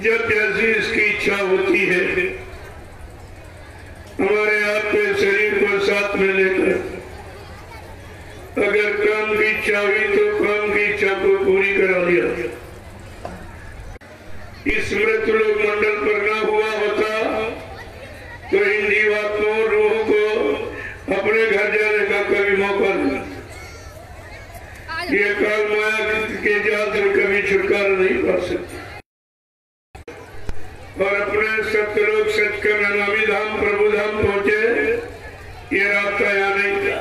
जब जैसी इसकी इच्छा होती है हमारे आप के शरीर को साथ में लेकर अगर काम की इच्छा हुई तो काम की इच्छा को पूरी करा दिया। इस मृतलोक मंडल पर ना हुआ होता तो इन जीवात्माओं रूह को अपने घर जाने का कभी मौका नहीं। ये काल माया के जाल से कभी छुटकारा नहीं पा सकते और अपने सत्यलोक सचखंड अनामी धाम प्रभु धाम पहुंचे। ये रास्ता यहाँ नहीं था।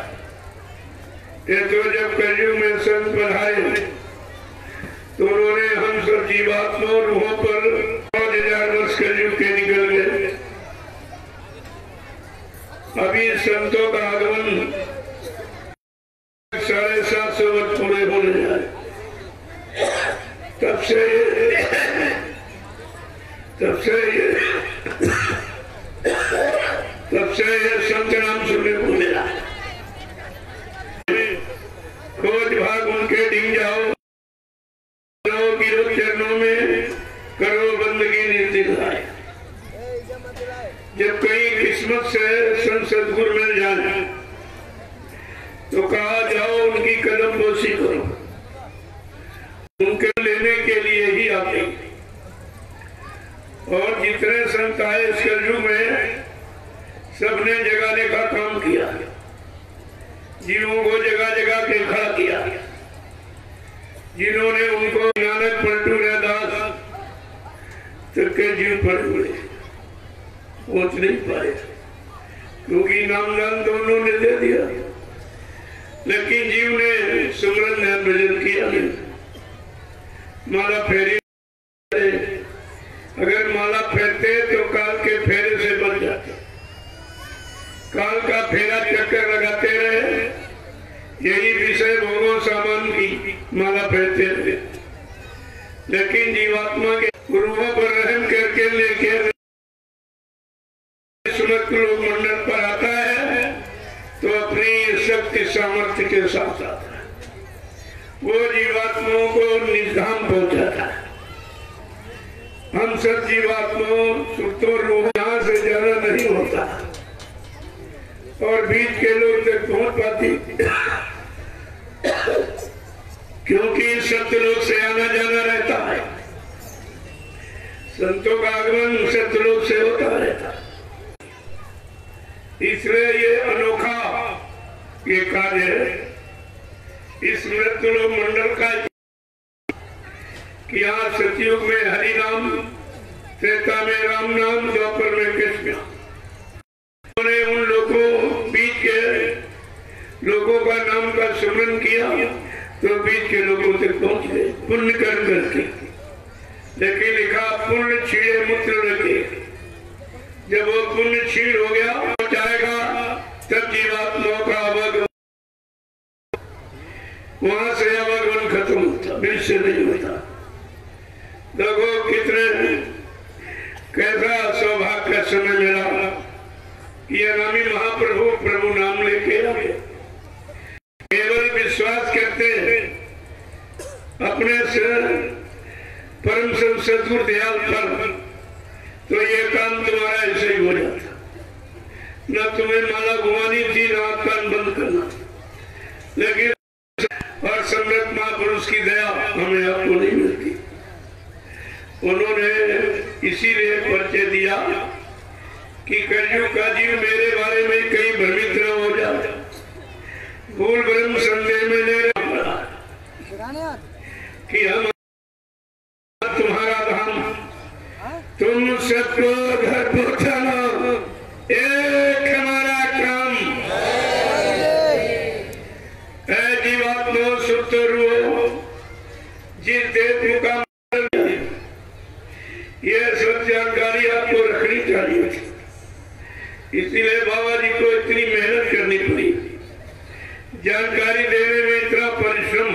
ये तो जब कलयुग में संत पधारे तो उन्होंने हम सब जीवात्माओं रूहों पर 5000 वर्ष कलयुग के निकल गए। अभी संतों का आगमन 750 वर्ष पूरे होने जाए। तब से ये संत नाम सुनने को मिला। खोज भाग उनके ढींग जाओ गिरो चरणों में करो बंदगी निर्दिलाए। जब कहीं किस्मत से संत सदगुरु मिल जाए तो कहा जाओ उनकी कदम बोसी करो। उनके लेने के लिए ही आते और जितने संत आए इस कलयुग में सबने जगाने का काम किया। जीवों को जगह जगह के खड़ा किया। जिन्होंने उनको नानक पलटू रैदास तक के जीव पर हुए पहुंच नहीं पाए क्योंकि नामदान दोनों ने दे दिया लेकिन जीव ने सुमरन ध्यान भजन किया नहीं। माला फेरी अगर माला फेरते तो काल के फेरे से बच जाते। काल का फेरा चक्कर लगाते रहे। यही विषय भोगों सामान की माला फेरते थे लेकिन जीवात्मा के गुरुओं पर रहम करके लेके लोक मंडल पर आता है तो अपनी शक्ति सामर्थ्य के साथ आता है। वो जीवात्माओं को निधाम पहुंचाता है। हम सब जीवात्माओं सुप्तो रूह यहाँ से जाना नहीं होता और बीच के लोग तक पहुंच पाती क्योंकि सत्यलोक से आना जाना रहता है। संतों का आगमन सत्यलोक से होता रहता है। इसलिए ये अनोखा ये कार्य है इस मृत्युलोक मंडल का कि यहाँ सतयुग में हरि नाम, त्रेता में राम नाम, द्वापर में कृष्ण। उन्होंने उन लोगों बीच के लोगों का नाम का सुमरन किया तो बीच के लोगों तक पहुंच गए पुण्य कर्म करके। लेकिन लिखा पुण्य छीड़े मूत्र रखे। जब वो पुण्य छीड़ हो गया हो जाएगा तब जीवात्माओं का आवागमन वहां से आवागमन खत्म होता बीच से नहीं होता। देखो कितने कैसा सौभाग्य का समय मिला। ये नामी महाप्रभु प्रभु नाम लेके आ गए। केवल विश्वास करते अपने से परम सदगुरु दयाल पर तो ये काम तुम्हारा ऐसे ही हो जाता। न तुम्हें माला घुमानी थी न कान बंद करना। लेकिन और सम्राट महापुरुष की दया हमें आपको नहीं मिलती। उन्होंने इसीलिए परिचय दिया कि कलयुग का जीव मेरे बारे में कहीं भ्रमित न हो जाए। भूल भ्रम संदेह में ले रहा कि हम तुम्हारा धाम तुम सबको घर पहुंचाना एक हमारा काम। जीवात्मा सुप्त रूह जिस देव का ये सब जानकारी आपको रखनी चाहिए। इसीलिए बाबा जी को इतनी मेहनत करनी पड़ी जानकारी देने में, इतना परिश्रम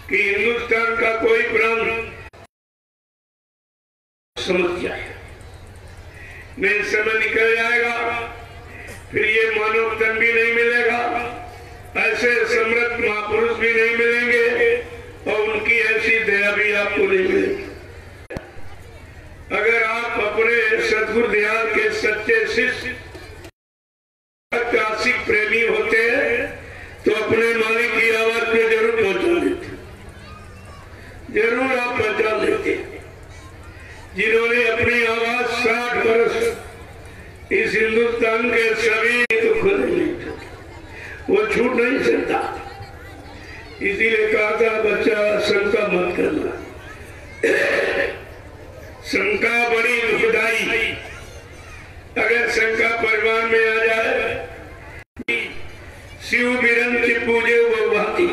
कि हिंदुस्तान का कोई प्रांत समझ जाए। नहीं समय निकल जाएगा फिर ये मानव तन भी नहीं मिलेगा, ऐसे समृद्ध महापुरुष भी नहीं मिलेंगे और उनकी ऐसी दया भी आपको नहीं मिलेगी। शिष्य आशिक प्रेमी होते हैं तो अपने मालिक की आवाज पे जरूर पहुंचा देते, जरूर आप पहुंचा देते। जिन्होंने अपनी आवाज 60 वर्ष इस हिंदुस्तान के सभी तो खुद नहीं, वो छूट नहीं सकता। इसीलिए कहा था बच्चा शंका मत करना, शंका बड़ी दुखदाई। अगर शंका परिवार में आ जाए, शिव बिरंत पूजे वो भाती,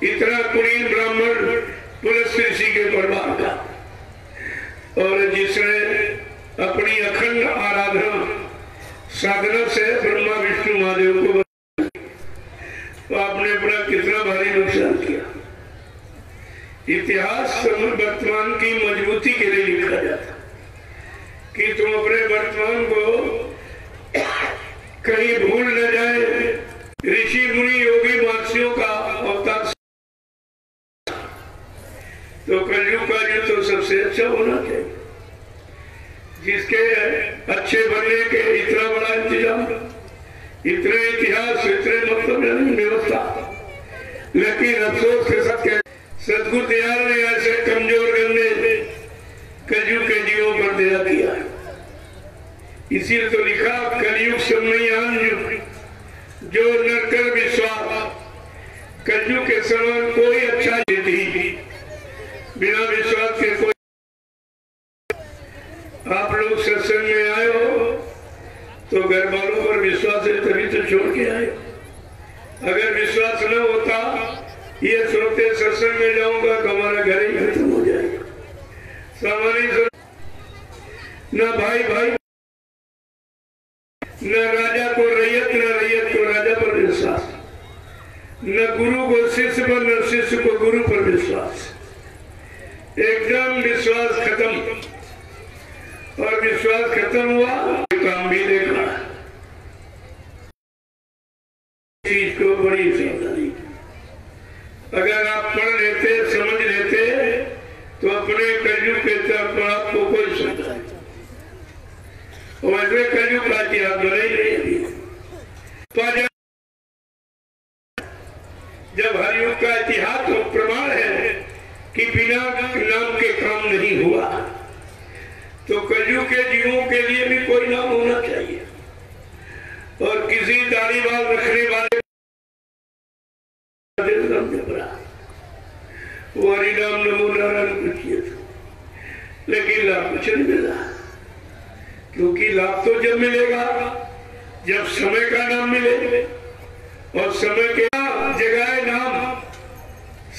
इतना कुलीन ब्राह्मण पुलस ऋषि के परिवार का, और जिसने अपनी अखंड आराधना साधना से ब्रह्मा विष्णु महादेव को, तो आपने अपना कितना भारी नुकसान किया। इतिहास वर्तमान की मजबूती के लिए लिखा जाता कि तुम अपने वर्तमान को कहीं भूल न जाए। ऋषि मुनि योगी महर्षियों का अवतार, तो कलयुग का युग तो सबसे अच्छा होना चाहिए, जिसके अच्छे बनने के इतना बड़ा इंतजाम, इतने इतिहास, इतने मतलब नहीं व्यवस्था। लेकिन अफसोस के साथ सदगुरु दयाल ने ऐसे कमजोर गंदे कलयुग के जीवों पर दया किया। इसीलिए तो लिखा कलयुग समयान युग जो नरकर विश्वास, कलयुग के समान कोई अच्छा नहीं, बिना विश्वास के कोई। आप लोग सत्संग में आए हो तो घर वालों पर विश्वास है तभी तो छोड़ के आए। अगर विश्वास न होता, ये सोचते सत्संग में जाऊंगा तो हमारा घर ही खत्म हो जाएगा। सामान्य न भाई भाई, न राजा को रैयत, न रैयत को राजा पर विश्वास, न गुरु को शिष्य पर, न शिष्य को गुरु पर विश्वास। एकदम विश्वास खत्म, और विश्वास खत्म हुआ काम भी देखा। चीज को बड़ी सावधानी, अगर आप पढ़ लेते, समझ लेते तो अपने कलयुग के तरफ आपको कोई सुनता है। वैसे कलयुग का इतिहास बने नहीं। जब हरयुग का इतिहास तो प्रमाण है कि बिना नाम के काम नहीं हुआ, तो कलयुग के जीवों के लिए भी कोई नाम होना चाहिए। और किसी दाढ़ी बाल रखने वाले वो हरिनाम नमो नारायण कुछ किए थे, लेकिन लाभ कुछ नहीं मिला। क्योंकि लाभ तो जब मिलेगा जब समय का नाम मिले, और समय के जगह नाम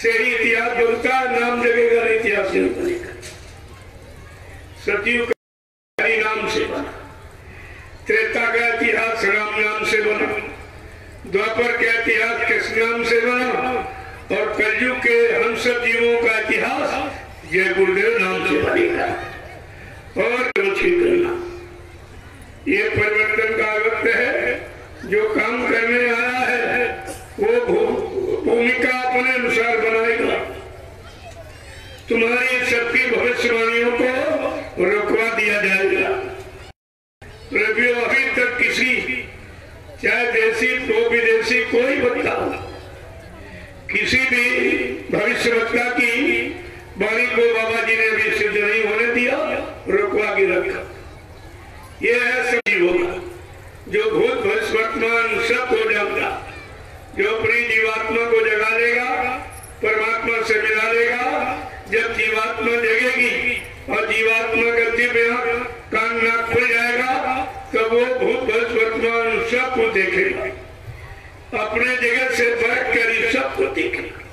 से ही इतिहास बनता, नाम जगेगा नहीं इतिहास नहीं बनेगा। सतयुग का हरि नाम से बना, त्रेता का इतिहास राम नाम से बना, द्वापर का इतिहास कृष्ण नाम से बना, और कलयुग के हम सब जीवों का इतिहास जय गुरुदेव नाम से बनेगा। और करना ये परिवर्तन का वक्त है। जो काम करने आया है वो भूमिका अपने अनुसार बनाएगा। तुम्हारी सबकी भविष्यवाणियों को रुकवा दिया जाएगा। अभी तक किसी, चाहे देशी तो विदेशी, कोई बताओ, किसी भी भविष्यवक्ता की वाणी को बाबा जी ने भी सिद्ध नहीं होने दिया, रुकवा के रखा। ये है सभी होगा जो भूत भविष्य वर्तमान सब हो जाता, जो अपनी जीवात्मा को जगा लेगा, परमात्मा से मिला लेगा। जब जीवात्मा जगेगी और जीवात्मा का दिव्य कान नाक खुल जाएगा, तब वो भूत भविष्य वर्तमान सबको देखेगा, अपने जगह से बैठ कर सबको देखेगा।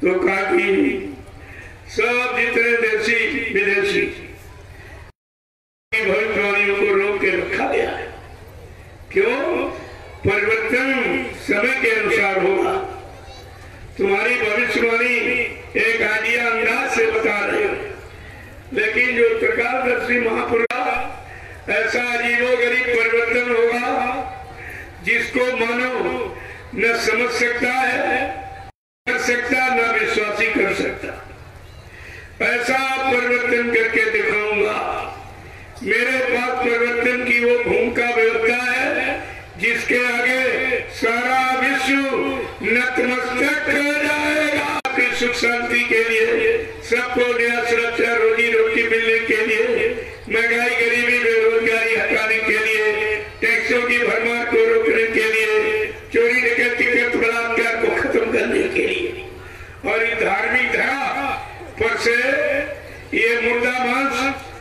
तो कहा कि सब जितने देशी विदेशी भविष्यवाणियों को रोक के रखा गया है। क्यों? परिवर्तन समय के अनुसार होगा। तुम्हारी भविष्यवाणी एक आइडिया अंदाज से बता रहे हो, लेकिन जो त्रिकालदर्शी महापुरुष ऐसा अजीबोगरीब परिवर्तन होगा जिसको मानव न समझ सकता है, कर सकता, न विश्वासी कर सकता। ऐसा परिवर्तन करके दिखाऊंगा मेरे पास परिवर्तन की वो भूमिका व्यवस्था है जिसके आगे सारा विश्व नतमस्तक हो जाएगा। आपकी सुख शांति के लिए, सबको नया सुरक्षा रोजी रोटी मिलने के लिए, महंगाई गरीबी बेरोजगारी हटाने के लिए, टैक्सों की भरमार को रोकने के लिए, चोरी डकैती कृत बलात्कार को खत्म करने के लिए, और इस धार्मिक धरा पर से ये मुर्दा मांस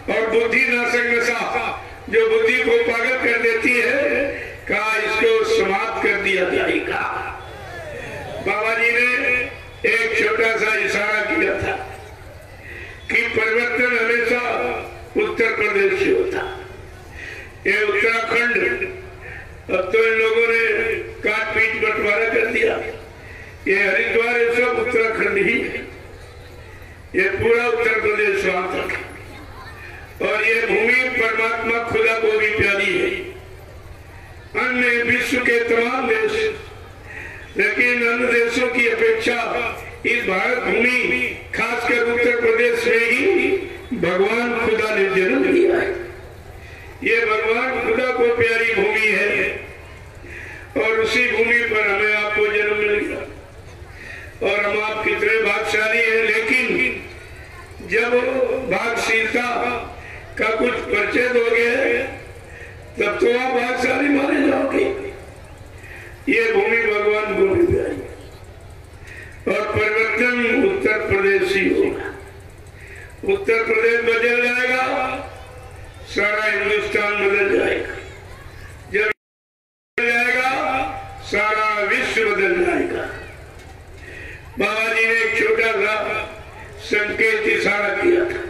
और बुद्धि नाशक नशा जो बुद्धि को पागल कर देती है, कहा इसको समाप्त कर दिया जाएगा। बाबा जी ने एक छोटा सा इशारा किया था कि परिवर्तन हमेशा उत्तर प्रदेश से होता। ये उत्तराखंड अब तो इन लोगों ने काट पीट बंटवारा कर दिया। ये हरिद्वार ये सब उत्तराखंड ही है, ये पूरा उत्तर प्रदेश वहां तक, और ये भूमि परमात्मा खुदा को भी प्यारी है। अन्य विश्व के तमाम देश, लेकिन अन्य देशों की अपेक्षा इस भारत भूमि खासकर उत्तर प्रदेश में ही भगवान खुदा ने जन्म दिया है। ये भगवान खुदा को प्यारी भूमि है, और उसी भूमि पर हमें आपको जन्म मिल गया, और हम आप कितने भाग्यशाली हैं। लेकिन जब भाग्यशीलता का कुछ परिचय दोगे तब तो आप भाग्यशाली माने जाओगे। ये भूमि भगवान को भी प्यारी, और परिवर्तन उत्तर प्रदेश ही होगा। उत्तर प्रदेश बदल जाएगा, सारा हिंदुस्तान बदल जाएगा। जब बदल जाएगा, सारा विश्व बदल जाएगा। बाबा जी ने एक छोटा सा संकेत इशारा किया था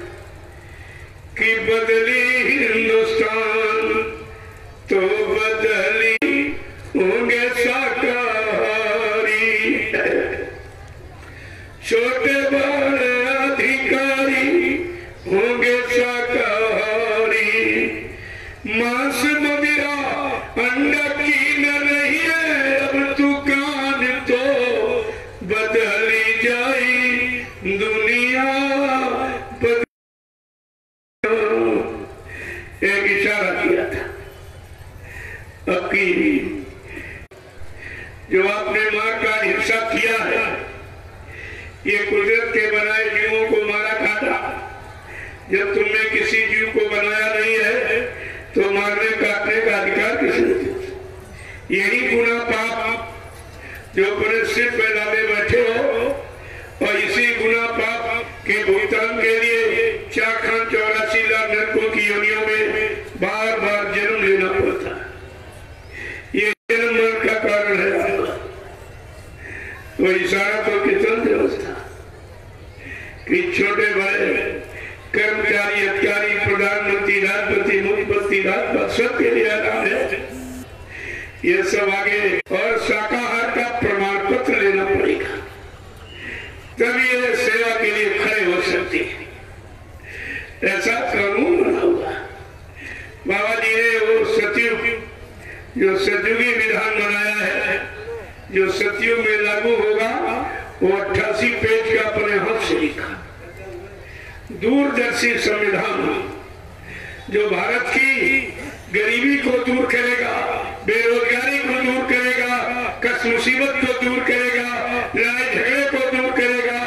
कि बदली हिंदुस्तान तो बदली होंगे शाकाहारी, छोटे बड़े अधिकारी होंगे शाकाहारी, मांस मदिरा अंडा की न रही है अब दुकान, तो बदली जाई दुनिया। एक इशारा किया था अब की जो आपने मार का हिंसा किया है, ये कुदरत के बनाए जीवों को मारा काटा। जब तुमने किसी जीव को बनाया नहीं है तो मारने काटने का अधिकार किसने दिया? यही गुनाह पाप जो अपने सिर पे लादे बैठे हो, और इसी गुनाह पाप के भुगतान के लिए 484 लाख नरकों की योनियों में बार बार जन्म लेना पड़ता है। ये जन्म मरण का कारण है। तो इशारा तो कितना व्यवस्था कि छोटे बड़े कर्मचारी, अधिकारी, प्रधानमंत्री, राष्ट्रपति, मुख्यमंत्री, राज्यपाल सबके लिए आराम है। ये सब आगे, और शाकाहार का प्रमाण पत्र लेना पड़ेगा, तभी ये सेवा के लिए खड़े हो सकते हैं। ऐसा कानून बना हुआ। बाबा जी ने वो सतयुग, जो सतयुगी विधान बनाया है, जो सतयुग में लागू होगा, वो 88 पेज का अपने हाथ से लिखा दूरदर्शी संविधान, जो भारत की गरीबी को दूर करेगा, बेरोजगारी को दूर करेगा, कष्ट मुसीबत को दूर करेगा, लड़ाई झगड़े को दूर करेगा,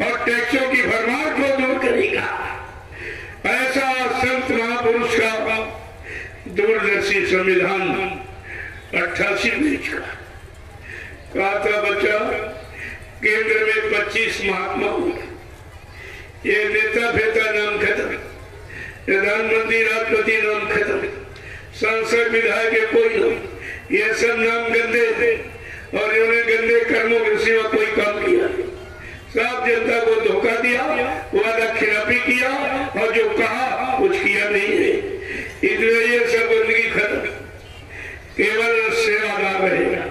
और टैक्सों की भरमार को दूर करेगा। ऐसा संत महापुरुष का दूरदर्शी संविधान 88 पेज का। कहा था बच्चा, केंद्र में 25 महात्मा होंगे, ये नेता फेता नाम खत्म, प्रधानमंत्री राष्ट्रपति नाम खत्म, सांसद विधायक कोई नहीं, ये सब नाम गंदे थे, और इन्होंने गंदे कर्मों के सिवा कोई काम किया। सब जनता को धोखा दिया, वादा खिलाफी किया, और जो कहा कुछ किया नहीं है। इसलिए ये सब जिंदगी खत्म, केवल सेवादार रहेगा।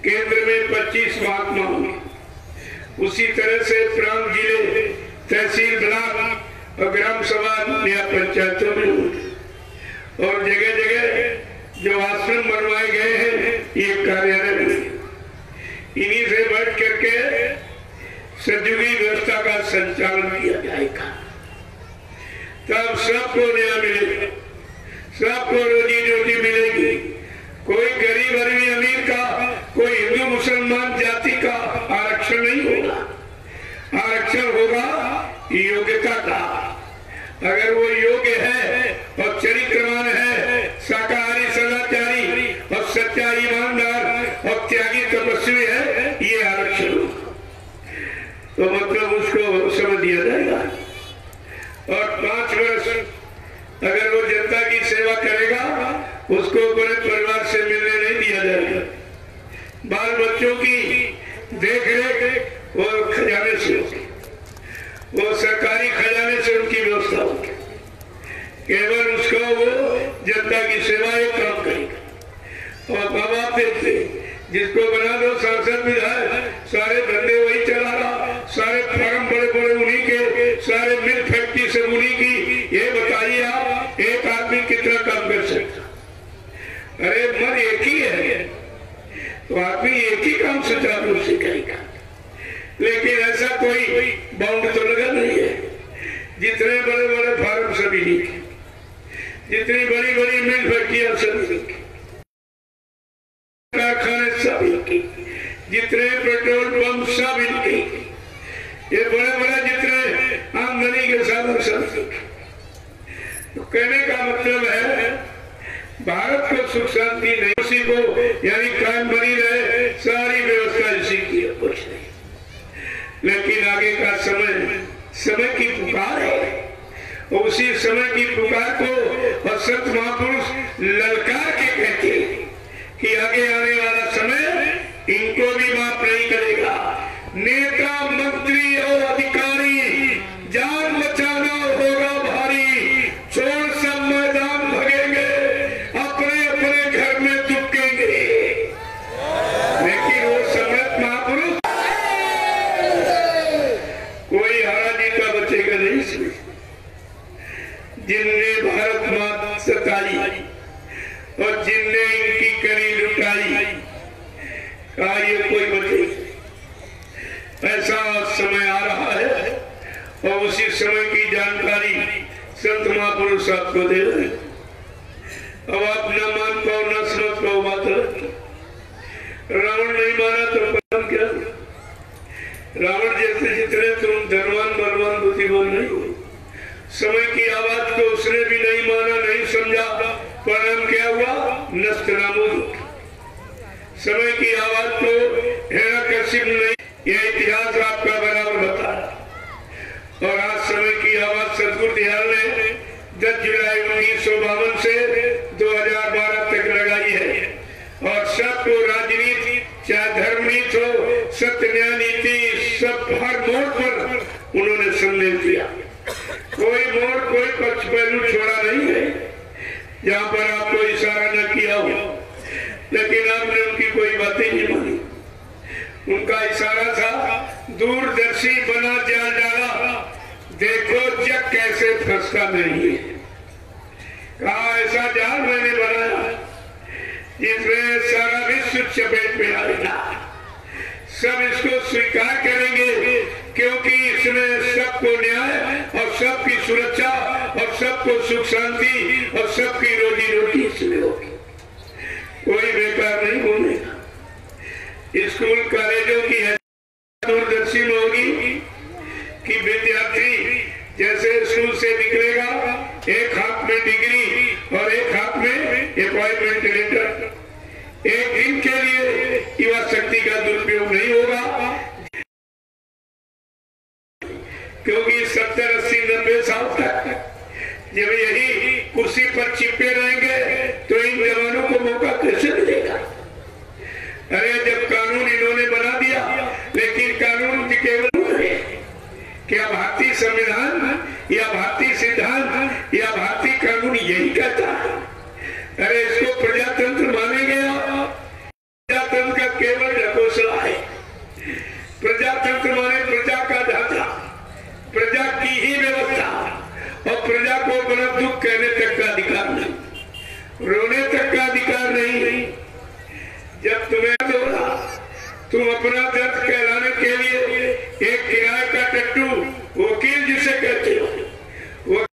केंद्र में 25 महात्मा होंगे। उसी तरह से प्रांत, जिले, तहसील, ब्लॉक और ग्राम सभा या पंचायतों में होंगे, और जगह जगह जो आश्रम बनवाए गए हैं, ये कार्यालय होंगे। इन्हीं से बैठ करके सतयुगी व्यवस्था का संचालन किया जाएगा। तब सबको न्याय मिलेगा, सबको रोजी रोटी मिलेगी। कोई गरीब आदमी अमीर का, कोई हिंदू मुसलमान जाति का आरक्षण नहीं होगा। आरक्षण होगा योग्यता का। अगर वो योग्य है और चरित्रवान है, शाकाहारी सदाचारी और सच्चा ईमानदार और त्यागी तपस्वी है, ये आरक्षण तो मतलब उसको समझ दिया जाएगा। और 5 वर्ष अगर वो जनता की सेवा करेगा, उसको अपने परिवार से मिलने नहीं दिया जाएगा। बाल बच्चों की देख रेख वो खजाने से होगी, वो सरकारी खजाने से उनकी व्यवस्था होगी। केवल उसको वो जनता की सेवा एक काम करेगा। और बाबा देखते जिसको बना दो सांसद विधायक, सारे धंधे वही चला रहा, सारे फार्म बड़े बड़े उन्हीं के, सारे मिल फैक्ट्री से उन्हीं की। ये बताइए आप एक आदमी कितना काम कर सकता? अरे मन एक ही है तो आदमी एक ही काम सुचारू रूप से करेगा। लेकिन ऐसा कोई बाउंड तो लगा नहीं है। जितने बड़े बड़े फार्म सभी नहीं, जितनी बड़ी बड़ी मिल फैक्ट्रियां सभी, कारखाने सभी की, जितने पेट्रोल पंप सब इनके, ये बड़े बड़े जितने आमदनी के साधन सब। तो कहने का मतलब है भारत को सुख शांति नहीं, उसी को यानी कायम बनी रहे, सारी व्यवस्था इसी की है, कुछ नहीं। लेकिन आगे का समय की पुकार है, उसी समय की पुकार को और संत महापुरुष ललकार के कहते हैं कि आगे आने वाला समय इनको भी माफ नहीं करेगा। नेता मंत्री और अधिकारी जान बचाना होगा भारी, छोड़ सब मैदान भगेंगे, अपने अपने घर में दुबकेंगे। लेकिन वो सम्राट महापुरुष कोई हारा जीता बचेगा नहीं। इसमें जिनने भारत माता सताई और जिनने इनकी करी लुटाई, का ये कोई बचे? ऐसा समय आ रहा है और उसी समय की जानकारी संत महापुरुष आपको दे रहे हैं। अब आप न मान पाओ न समझ पाओ बात है। रावण नहीं माना तो पता क्या? रावण जैसे जितने तुम धनवान बलवान बुद्धिमान नहीं हो, समय की आवाज को उसने भी नहीं माना, नहीं समझा, परिणाम क्या हुआ? नष्ट नाबूद। समय की आवाज को हिरण्यकशिप नहीं, यह इतिहास आपका बराबर बता रहा। और आज समय की आवाज सदगुरु दयाल ने 10 जुलाई 1952 से 2012 तक लगाई है। और सबको राजनीति चाहे धर्म नीति हो, सत्य न्याय नीति, सब हर मोड़ पर उन्होंने संदेश दिया। कोई मोड़ कोई पक्ष पहलू छोड़ा नहीं है जहां पर आपको इशारा न किया हो। लेकिन आपने उनकी कोई बातें नहीं मानी। उनका इशारा था दूरदर्शी बना जाल डाला, देखो जग कैसे फंसता नहीं है। कहा ऐसा जाल मैंने बनाया जिसमें सारा विश्व चपेट में आएगा, सब इसको स्वीकार करेंगे क्योंकि इसमें सबको न्याय और सबकी सुरक्षा और सबको सुख शांति और सबकी रोजी रोटी इसमें होगी। कोई बेकार नहीं होगा। स्कूल कॉलेजों की दूरदर्शी में होगी कि विद्यार्थी जैसे स्कूल से निकलेगा, एक हाथ में डिग्री और एक हाथ में अपॉइंटमेंट लेटर। एक दिन के लिए युवा शक्ति का दुरुपयोग नहीं होगा, क्योंकि 70, 80, 90 साल तक जब यही कुर्सी पर चिपके रहेंगे तो इन जवानों को मौका कैसे मिलेगा? अरे जब कानून इन्होंने बना दिया, लेकिन कानून केवल क्या भारतीय संविधान या भारतीय सिद्धांत या भारतीय कानून यही कहता है? अरे इसको प्रजातंत्र मानेंगे आप? प्रजातंत्र का केवल ढकोसला है। प्रजातंत्र माने प्रजा का ढांचा, प्रजा की ही व्यवस्था, और प्रजा को अपना दुख कहने तक का अधिकार नहीं, रोने तक का अधिकार नहीं। जब तुम्हें होगा, तुम अपना दर्द कहलाने के लिए एक किराए का टट्टू, वकील जिसे कहते हो, वो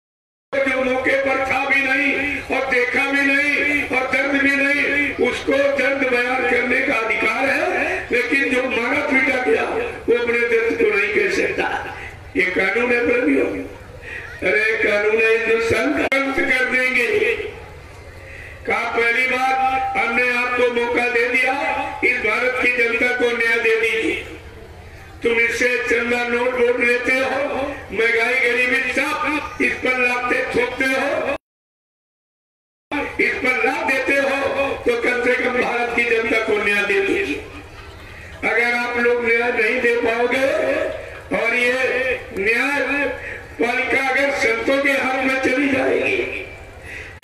विरोधियों, अरे कानून हिंदुस्तान का अंत कर देंगे। कहा पहली बात हमने आपको मौका दे दिया, इस भारत की जनता को न्याय दे दीजिए। तुम इससे चंदा नोट वोट लेते हो, महंगाई गरीबी सब इस पर लाते थोपते हो, इस पर लाभ देते हो, तो कम से कम भारत की जनता को न्याय दे दीजिए। अगर आप लोग न्याय नहीं दे पाओगे और ये न्याय पालिका अगर संतों के हाथ में चली जाएगी,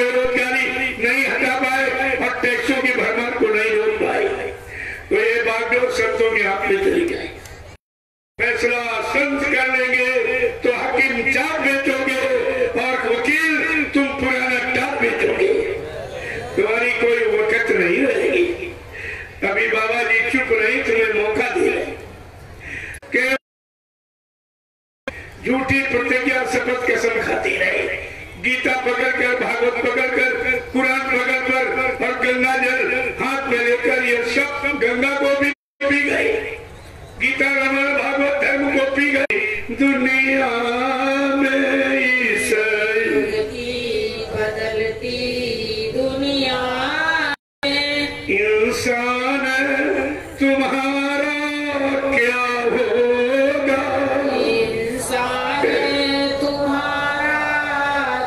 बेरोजगारी नहीं हटा पाए और टैक्सों की भरमार को नहीं रोक पाए, तो ये बागडोर संतों के हाथ में चली जाएगी। फैसला संत कर लेंगे तो हकीम चाप बेचोगे और वकील तुम पुराना टाप बेचोगे, तुम्हारी कोई वक़्त नहीं रहेगी। अभी बाबा जी चुप नहीं, तुम्हें मौका दे रहे कि झूठी प्रतिज्ञा शपथ कसम खाती रहे, गीता पकड़कर, भागवत पकड़कर, कुरान पकड़कर और गंगा जल हाथ में लेकर ये सब गंगा को भी पी गई, गीता रामायण भागवत धर्म को पी गई। दुनिया में इस बदलती दुनिया में इंसान तुम्हारा क्या होगा, इंसान तुम्हारा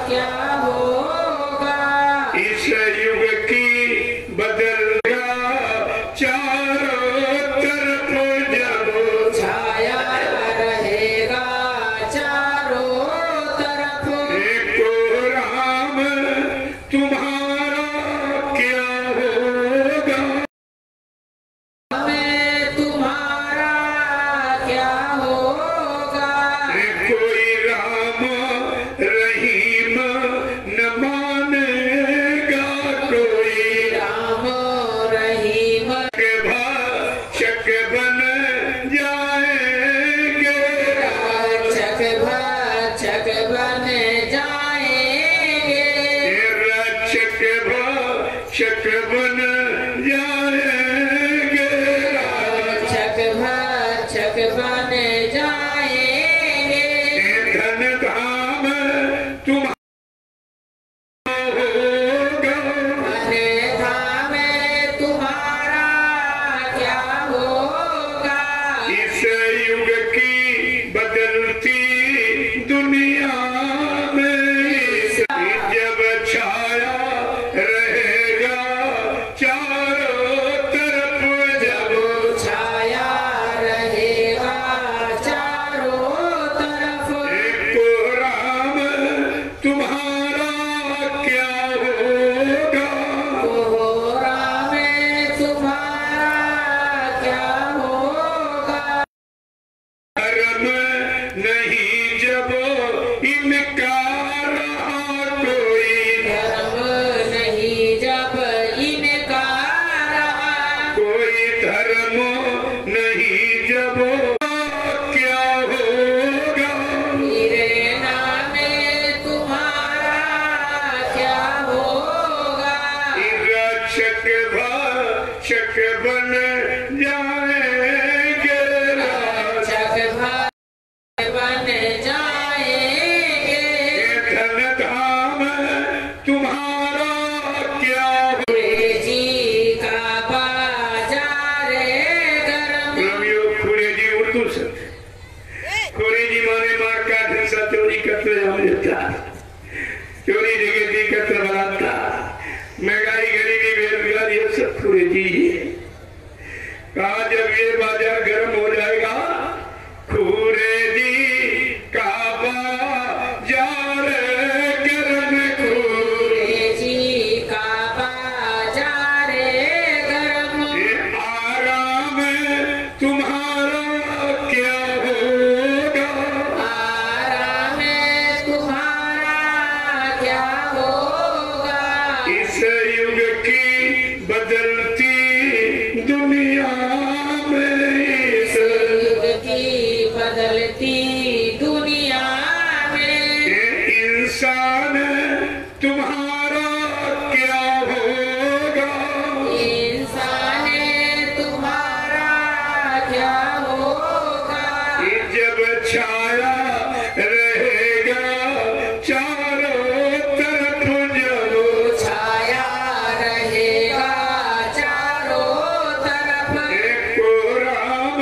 क्या होगा। इस युग की बदलगा चारों तरफ जब छाया रहेगा चारों तरफ, एको राम तुम्हारा क्या होगा, हमें तुम्हारा क्या होगा। कोई राम रहीम न मानेगा, कोई राम रहीम भाषक बन जाएंगे, रक्षक बन जाएंगे, रक्षक भाषक बन जाएंगे, रक्षक बन जाएंगे। धन धाम तुम्हारा होगा, मने थामे तुम्हारा क्या होगा। इस युग की बदलती दुनिया में जब छाया रहेगा चारों तरफ, जब छाया रहेगा चारों तरफ, एको राम तुम्हारा क्या होगा, कोहरा में तुम्हारा क्या होगा। धर्म नहीं जब इनका रहा कोई, धर्म नहीं जब इनका रहा, कोई धर्म नहीं जब क्या होगा, मेरे नामे तुम्हारा क्या होगा। रक्षक भाषक बन जाएंगे, रक्षक बन जाएंगे, धन धाम तुम्हारा क्या होगा। अंग्रेजी का बाजार गरम, खुरेजी उर्दू से, खुरेजी माने मार का हिंसा, चोरी करते चोरी डकैती करते बलात्कार, महंगाई गरीबी बेरोजगारी, ये सब खुरेजी है। कहा जब ये बाजार गर्म हो जाएगा, खुरेजी का बाजार गर्म, अंग्रेजी का बाजार गरम, आराम तुम्हारा क्या होगा, आराम तुम्हारा क्या होगा। इस युग की बदलती दुनिया में, इस युग की बदलती दुनिया में, इंसान तुम्हारा क्या होगा, इंसान तुम्हारा क्या होगा। जब छाया रहे चारों तरफ जब छाया रहेगा चारों तरफ, देखो राम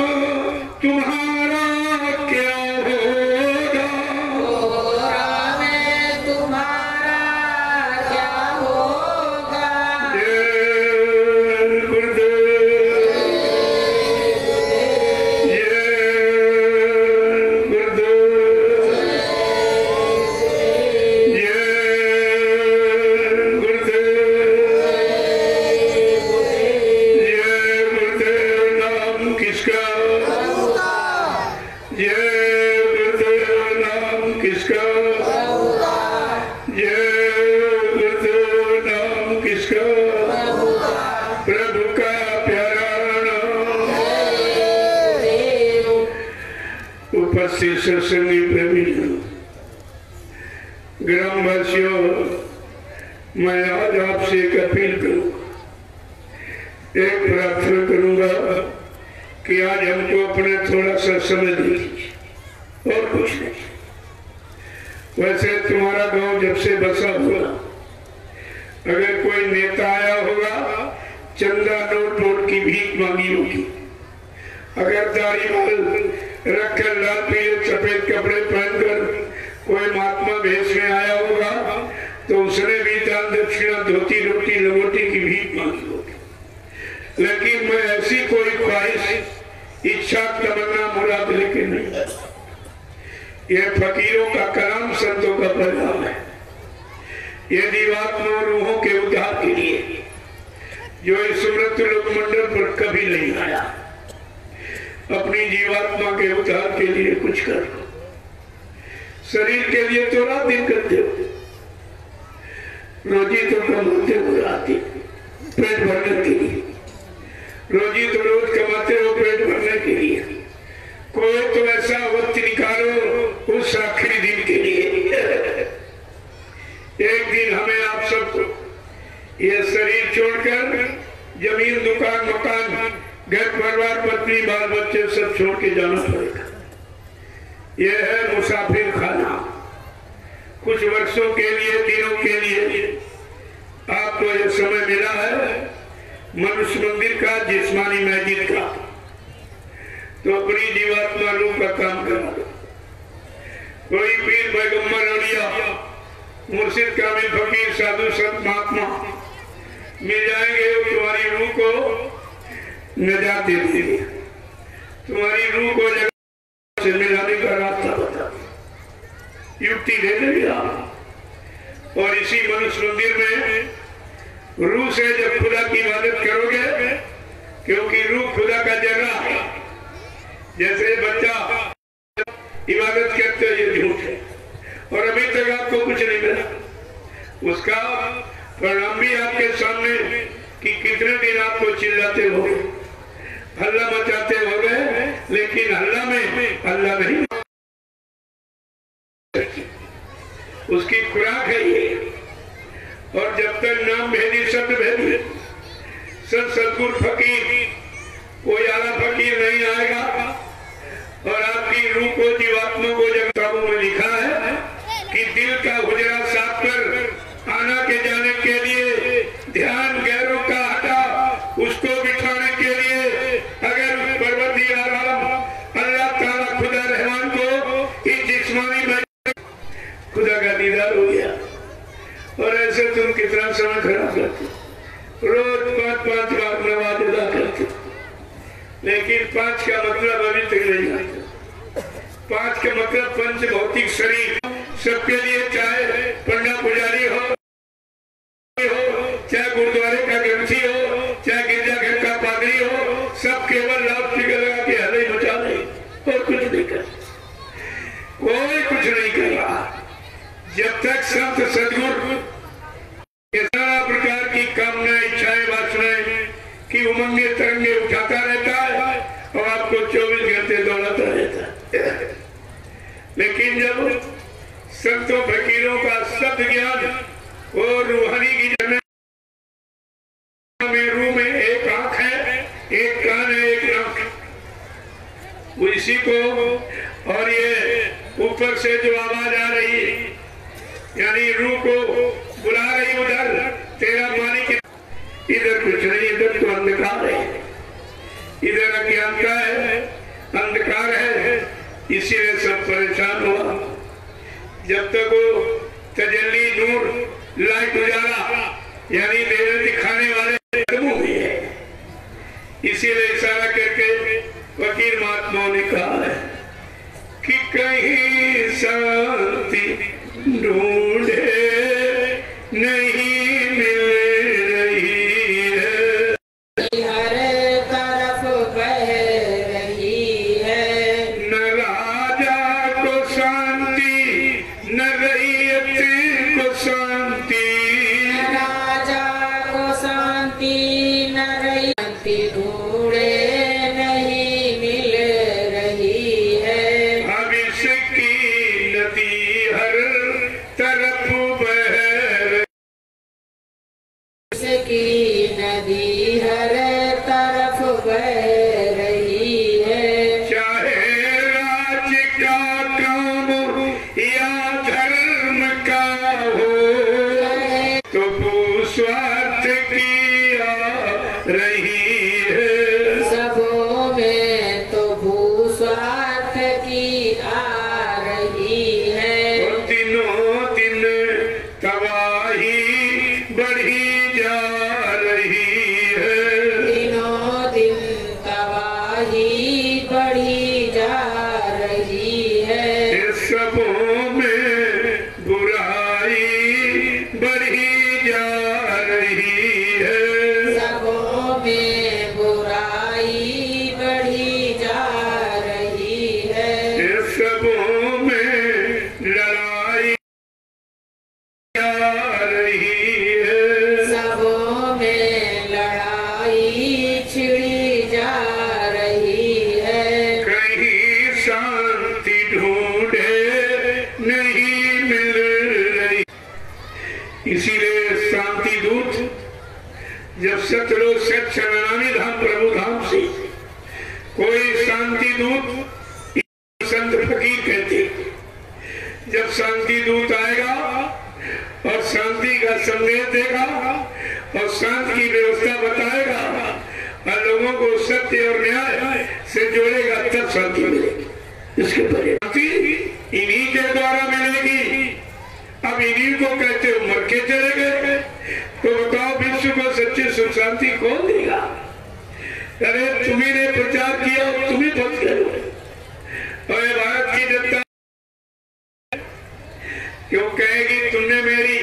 तुम्हारा क्या होगा, ओ राम तुम्हारा क्या होगा। जय गुरुदेव, जय गुरुदेव, जय गुरुदेव, जय गुरुदेव। नाम किसका, जय गुरुदेव। नाम किसका, जय गुरुदेव। नाम किसका, प्रभु का प्यारा नाम। उपस्थित सत्संगी प्रेमी ग्रामवासियों, मैं आज आपसे एक अपील करूं, एक प्रार्थना करूंगा कि आज हमको अपने थोड़ा सा समय दे दीजिए और कुछ नहीं। वैसे तुम्हारा गांव जब से बसा हुआ, अगर कोई नेता आया होगा, चंदा नोट नोट की भीख मांगी होगी, अगर दाढ़ी बाल रखकर लाल पीले सफेद कपड़े पहनकर कोई महात्मा भेष में आया होगा, तो उसने भी दान दक्षिणा धोती रोटी लंगोटी की भीख मांगी होगी। लेकिन मैं ऐसी कोई ख्वाहिश, इच्छा, तमन्ना, मुराद लेके नहीं आया। यह फकीरों का कलाम, संतों का पैगाम है। ये जीवात्मा रूहों के उद्धार के लिए, जो इस मृत लोक मंडल पर कभी नहीं आया, अपनी जीवात्मा के उद्धार के लिए कुछ करो। शरीर के लिए तो रात दिन करते हो, रोजी तो कमाते हो रात दिन पेट भरने के लिए, रोजी तो रोज कमाते हो पेट भरने के लिए। कोई तो ऐसा वक्त निकालो उस आखिरी दिन के लिए। एक दिन हमें आप सबको ये शरीर छोड़कर जमीन, दुकान, मकान, घर परिवार, पत्नी, बाल बच्चे सब छोड़ के जाना पड़ेगा। यह है मुसाफिर खाना। कुछ वर्षों के लिए, दिनों के लिए आपको यह समय मिला है मनुष्य मंदिर का, जिस्मानी मस्जिद का, तो अपनी जीवात्मा रूप का काम करा दो। कोई पीर, पैगम्बर, औलिया, मुर्शिद, कामिल, फकीर, साधु, संत, महात्मा मिल जाएंगे, तुम्हारी रूह को निजात दे देंगे, तुम्हारी रूह को जगत से मिलाने का रास्ता बता, युक्ति दे देंगे आप। और इसी मनुष्य मंदिर में रूह से जब खुदा की इबादत करोगे, क्योंकि रूह खुदा का जगह है। जैसे बच्चा इबादत करते हो, ये झूठ है, और अभी तक आपको कुछ नहीं मिला। उसका परिणाम भी आपके सामने कि कितने दिन आपको चिल्लाते हो, हल्ला मचाते हो गए, लेकिन हल्ला में अल्लाह नहीं, उसकी खुराक है ये। और जब तक नाम भेदी, शब्द भेदी, सदगुरु फकीर, कोई आला फकीर नहीं आएगा। और आपकी रूह को, जीवात्मा को, जब किताबों में लिखा है कि दिल का हुजरा साफ कर आना के जाने के लिए ध्यान गैरों का हटा, उसको बिठाने के लिए अगर परवरदिगार आलम अल्लाह ताला खुदा रहमान को इस जिस्मानी में खुदा का दीदार हो गया। और ऐसे तुम कितना समय खराब करते, रोज 5-5 बार नमाज अदा करते, लेकिन 5 का मतलब अभी तक नहीं आता। 5 का मतलब पंच भौतिक शरीर सबके लिए, चाहे पंडा पुजारी हो, चाहे गुरुद्वारे का ग्रंथी हो, चाहे गिरजाघर का पादरी हो, सब केवल लाउडस्पीकर लगा के हले मचा दे और कुछ नहीं कर, कोई कुछ नहीं कर रहा। जब तक संत सदगुरु नाना प्रकार की कामना, इच्छाएं, वासनाएं की उमंगे तरंगे उठाता रहता है और आपको 24 घंटे दौड़ाता रहता है। लेकिन जब संतों फकीरों का शब्द ज्ञान और रूहानी की जन्म में, रूह में एक आंख है, एक कान है, एक नाक, इसी को, और ये ऊपर से जो आवाज आ रही है अपनी रूह को बुला रही उधर, तेरा मालिक इधर कुछ नहीं, इधर तो अंधकार है, इधर अज्ञानता है, अंधकार है, इसीलिए सब परेशान हुआ। जब तक वो तजल्ली नूर लाइट उजाला यानी देवर दिखाने वाले खत्म हुए हैं, इसीलिए इशारा करके फकीर महात्माओं ने कहा है कि कहीं शांति ढूंढे नहीं मिल रही है, हर तरफ बह रही है। न राजा को शांति न रैयत को शांति, राजा को शांति न रैयती ढूंढे नहीं मिल रही है। अब इसकी नदी हर तरफ बह रही, इसकी नदी हर तरफ बह रही है। चाहे राज का काम या धर्म का हो, तो वो स्वार्थ की आ रही है, सबों में तो भूस्वार्थ की आ रही है। और दिनों दिन तबाही बढ़ी जा रही है, दिनों दिन तबाही बढ़ी जा रही है। इस सबों में बुराई बढ़ी जा रही है, सबों में बुराई बढ़ी जा रही है। इस सबों में लड़ाई जा रही है, सबों में लड़ाई छिड़ी जा रही है। कहीं शांति ढूंढे नहीं मिल रही, इसीलिए शांति दूत जब सतलोक सच नामी धाम प्रभु धाम से कोई शांति दूत संत फकीर कहते, जब शांति दूत आएगा और शांति का संदेश देगा और शांति की व्यवस्था बताएगा और लोगों को सत्य और न्याय से जोड़ेगा, तब शांति मिलेगी। इसके पहले शांति इन्हीं के द्वारा मिलेगी। अब इन्हीं को कहते हो मर के चले गए, तो बताओ विश्व को सच्ची सुख शांति कौन देगा? अरे तुम्ही ने प्रचार किया, तुम्ही बच गए। और ये भारत की जनता क्यों कहेगी तुमने मेरी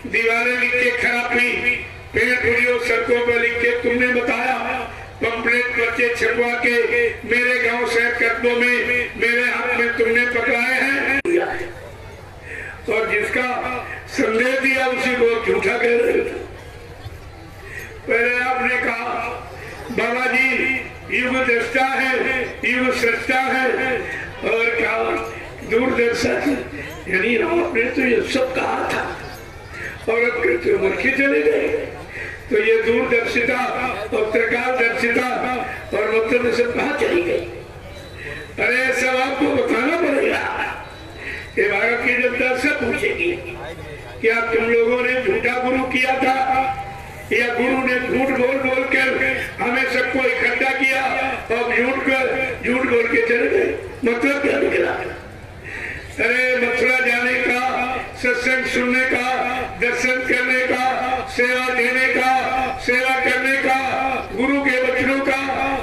दीवारें लिख के खराब की, पेड़ पुड़ियों सड़कों पर लिख के तुमने बताया, पंपलेट पर्चे छपवा के मेरे गांव शहर कस्बों में मेरे हाथ में तुमने पकड़ाए हैं, और जिसका संदेश दिया उसी को झूठा कह रहे थे। पहले आपने कहा बाबा जी युग दृष्टा है, युग सृष्टा है, और कहा दूरदर्शन, यानी आपने तो ये सब कहा था और अब कहते मर के चले गए। तो ये दूरदर्शिता और त्रिकालदर्शिता और मतलब सब कहाँ चली गई? अरे सब आपको बताना पड़ेगा। ये भारत की जनता से पूछेगी क्या तुम लोगों ने झूठा गुरु किया था या गुरु ने झूठ बोल बोल कर हमें सबको इकट्ठा किया और झूठ बोल के चले गए? मतलब क्या निकला? अरे मथुरा जाने का, सत्संग सुनने का, दर्शन करने का, सेवा देने का, सेवा करने का, गुरु के वचनों का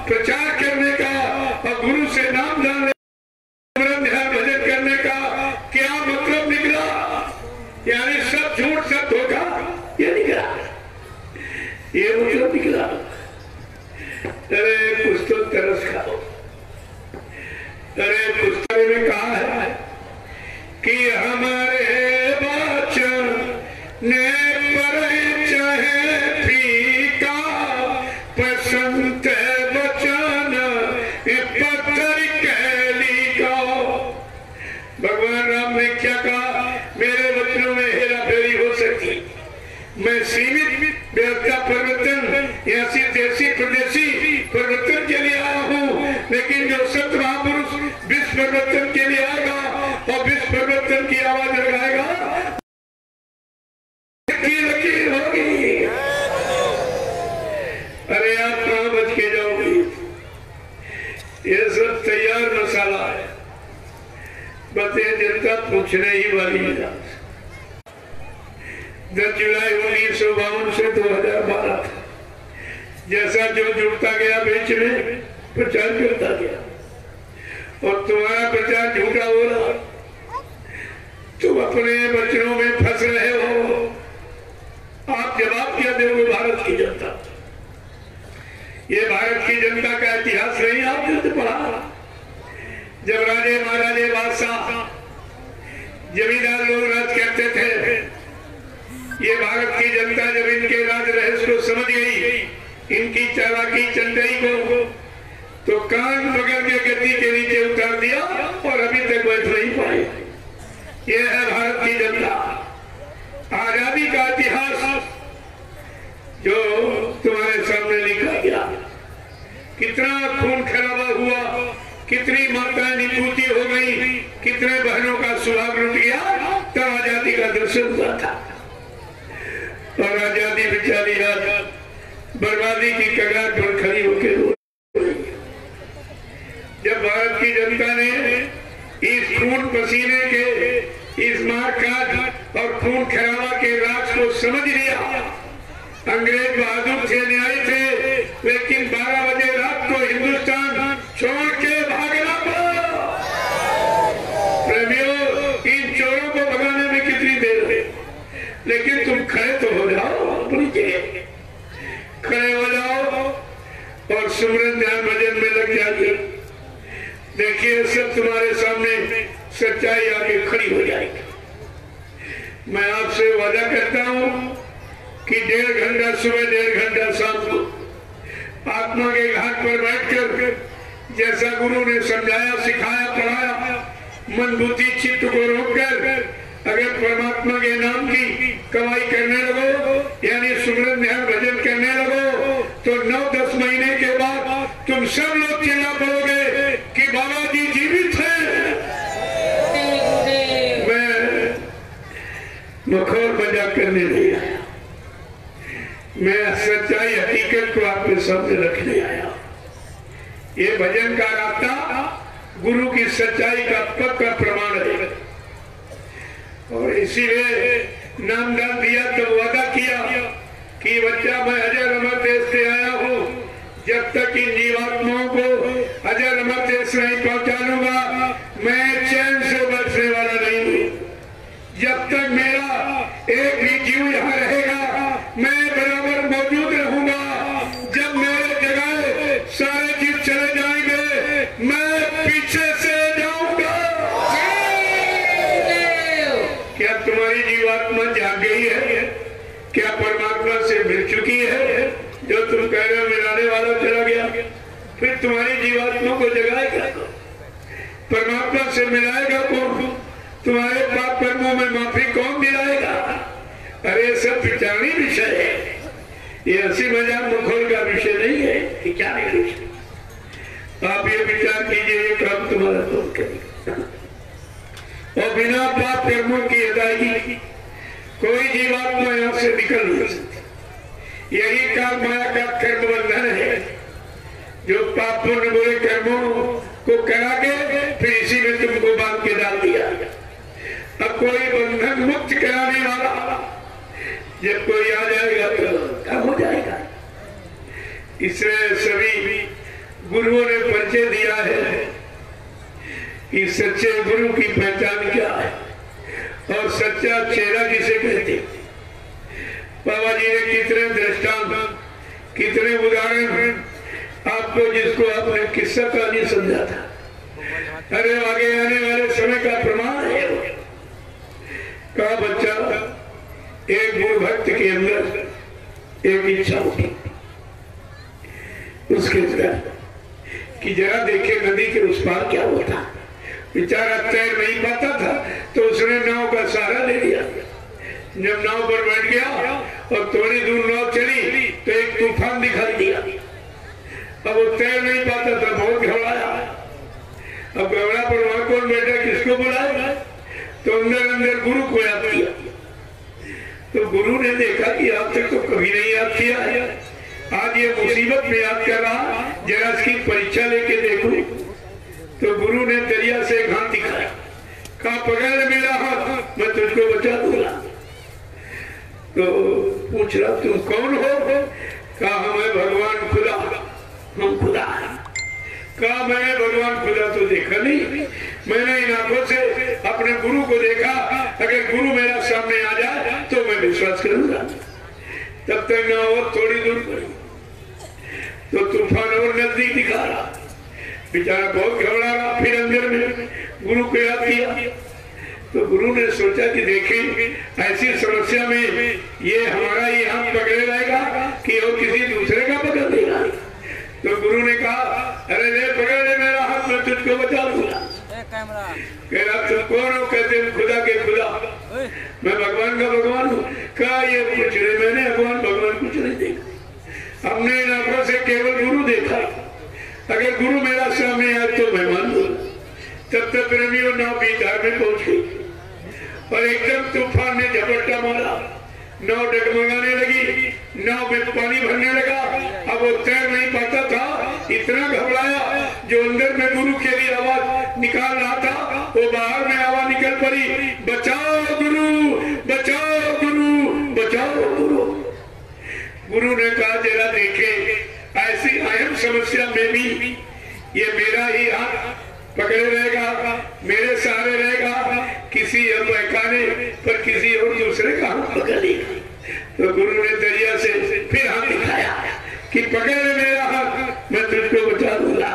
प्रचार करने का और गुरु से नाम जानने ध्यान भजन करने का क्या मतलब निकला? यानी सब झूठ सब धोखा ये निकला, ये मतलब निकला। अरे कुछ तो तरस खाओ। अरे पुस्तक में कहा है कि हमारे वचन ने परिचय फीका, पसंद वचन पत्थर कैली का। भगवान राम ने क्या कहा? मेरे वचनों में हेरा फेरी हो सकती, मैं सीमित व्यवस्था परिवर्तन ऐसी देशी प्रदेशी परिवर्तन के लिए आया हूँ, लेकिन जो सत्य महापुरुष विश्व परिवर्तन के लिए आएगा और विश्व परिवर्तन की आवाज लगाएगा 10 जुलाई 1952 से 2012 था। जैसा जो जुड़ता गया बीच में प्रचार करता गया और तुम्हारा प्रचार झूठा हो रहा, तुम अपने वचनों में फंस रहे हो। आप जवाब क्या दोगे भारत की जनता? ये भारत की जनता का इतिहास नहीं आपने तो पढ़ा। जब राजे महाराजे बादशाह जमींदार लोग राज करते थे, ये भारत की जनता जब इनके राज रहस्य को समझ गई, इनकी चालाकी चंडाई को, तो कान पकड़ के गद्दी के नीचे उतार दिया और अभी तक बैठ नहीं पाए। ये है भारत की जनता। आजादी का इतिहास जो तुम्हारे सामने लिखा गया, कितना खून खराबा हुआ, कितनी माताएं निपूती हो गई, कितने बहनों का सुहाग लुट गया, तब आजादी का दर्शन हुआ था। और आजादी बेचारी आज बर्बादी की कगार पर खड़ी होकर रो रही है। जब भारत की जनता ने इस खून पसीने के, इस मारकाट और खून खराबा के राज को समझ लिया, अंग्रेज बहादुर थे, न्यायी थे, लेकिन 12 बजे रात को हिंदुस्तान छोड़ के भागना पड़ा। प्रेमियों, इन चोरों को भगाने में कितनी देर है, लेकिन तुम खड़े तो हो जाओ, अपनी जगह खड़े हो जाओ और सुमरन ध्यान भजन में लग जाइए। देखिए सब तुम्हारे सामने सच्चाई आके खड़ी हो जाएगी। मैं आपसे वादा करता हूं कि 1.5 घंटा सुबह, 1.5 घंटा शाम को आत्मा के घाट पर बैठकर जैसा गुरु ने समझाया, सिखाया, पढ़ाया, मन बुद्धि चित्त को रोककर अगर परमात्मा के नाम की कमाई करने लगो, यानी सुमरन ध्यान भजन करने लगो, तो 9-10 महीने के बाद तुम सब लोग चिल्ला पड़ोगे कि बाबा जी जीवित हैं। मैं मखौल मजाक करने नहीं आया, मैं सच्चाई हकीकत को आपके सामने रखने आया। ये भजन का रास्ता गुरु की सच्चाई का पक्का प्रमाण है। और इसीलिए नामदान दिया तो वादा किया कि बच्चा मैं अजर अमर देश से आया हूँ, जब तक इन जीवात्माओं को अजर अमर देश नहीं पहुंचा लूंगा, मैं चैन से बचने वाला नहीं हूँ। जब तक मेरा एक भी जीव यहाँ रहेगा, मैं बराबर मौजूद रहूंगा। जब मेरे जगह सारे जीव चले जाएंगे, मैं पीछे से जाऊंगा। क्या तुम्हारी जीवात्मा जाग गई है? क्या परमात्मा से मिल चुकी है? जो तुम कह रहे हो मिलाने वाला चला गया, फिर तुम्हारी जीवात्मा को जगाएगा कौन? परमात्मा से मिलाएगा कौन? तुम्हारे पाप कर्मों में माफी कौन दिलाएगा? अरे सब विचारणी विषय है, ये हंसी मजाक मखौल का विषय नहीं है, विचार का विषय। आप ये विचार कीजिए, ये काम तुम्हारा कौन करेगा? और बिना पाप कर्मों की अदायगी कोई जीवात्मा यहाँ से निकल नहीं सकती। यही काल माया का कर्म बंधन है, जो पाप पुण्य बुरे कर्मों को करा के फिर इसी में तुमको बांध के डाल दिया। अब कोई बंधन मुक्त कराने वाला जब कोई आ जाएगा तो क्या हो जाएगा? इसलिए सभी गुरुओं ने परिचय दिया है कि सच्चे गुरु की पहचान क्या है और सच्चा चेला किसे कहते। बाबा जी ने कितने दृष्टांत, कितने उदाहरण आपको, जिसको आपने किस्सा कहानी समझा था, अरे आगे आने वाले समय का प्रमाण है। कहा बच्चा, एक गुरु भक्त के अंदर एक इच्छा उठी, उसके कि जरा देखे नदी के उस पार क्या होता। बेचारा तैर नहीं पाता था, तो उसने नाव का सहारा ले लिया। जब नाव पर बैठ गया और थोड़ी दूर नाव चली तो एक तूफान दिखाई दिया। अब वो तैर नहीं पाता था, बहुत घबराया। अब घबरा पर वहां कौन बैठा, किसको बुलाएगा? तो अंदर अंदर गुरु को याद किया। तो गुरु ने देखा कि आज तक तो कभी नहीं याद किया है, आज ये मुसीबत में याद कर रहा, जरा इसकी परीक्षा लेके देखो। तो गुरु ने दरिया से एक हाथ दिखाया, कहा पकड़ मेरा हाथ, मैं तुझको बचा दूंगा। तो पूछ रहा तुम कौन हो? कहा हमें भगवान खुदा, हम खुदा हैं। कहा मैंने भगवान खुदा तो देखा नहीं, मैंने इन आंखों से अपने गुरु को देखा, अगर गुरु मेरा सामने आ जाए तो मैं विश्वास करूंगा। तब तक ना और थोड़ी दूर पड़ी तो तूफान और नजदीक दिखा रहा, बेचारा बहुत घबरा रहा। फिर अंदर में गुरु को याद किया तो गुरु ने सोचा कि देखें ऐसी समस्या में ये हमारा ही हाथ पकड़े रहेगा कि और किसी दूसरे का पकड़ देगा। तो गुरु ने कहा अरे ले पकड़ ले मेरा हाथ, मैं तुझको बचा दूंगा। कह रहा तुम कौन हो? कहते खुदा के खुदा, मैं भगवान का भगवान हूँ। कहा ये कुछ नहीं, मैंने भगवान कुछ नहीं देखा, हमने इन आंखों से केवल गुरु देखा, अगर गुरु मेरा सामने आए तो मैं मान दूंगा। तब तक प्रेमियों नाव बीच में पहुंच गई और एकदम तूफान ने झपट्टा मारा, नाव डगमगाने लगी, नाव में पानी भरने लगा। अब वो तैर नहीं पाता था, इतना घबराया जो अंदर में गुरु के लिए आवाज निकाल रहा था वो बाहर में आवाज निकल पड़ी, बचाओ गुरु, बचाओ गुरु, बचाओ गुरु। गुरु ने कहा जरा देखे ऐसी अहम समस्या में भी ये मेरा ही हाथ पकड़े रहेगा, मेरे सहारे रहेगा, किसी बहकाने पर किसी और दूसरे का हाथ पकड़ लिया। तो गुरु ने दरिया से फिर हाथ दिखाया कि पकड़ मेरा हाथ, मैं तुझको बचा दूंगा।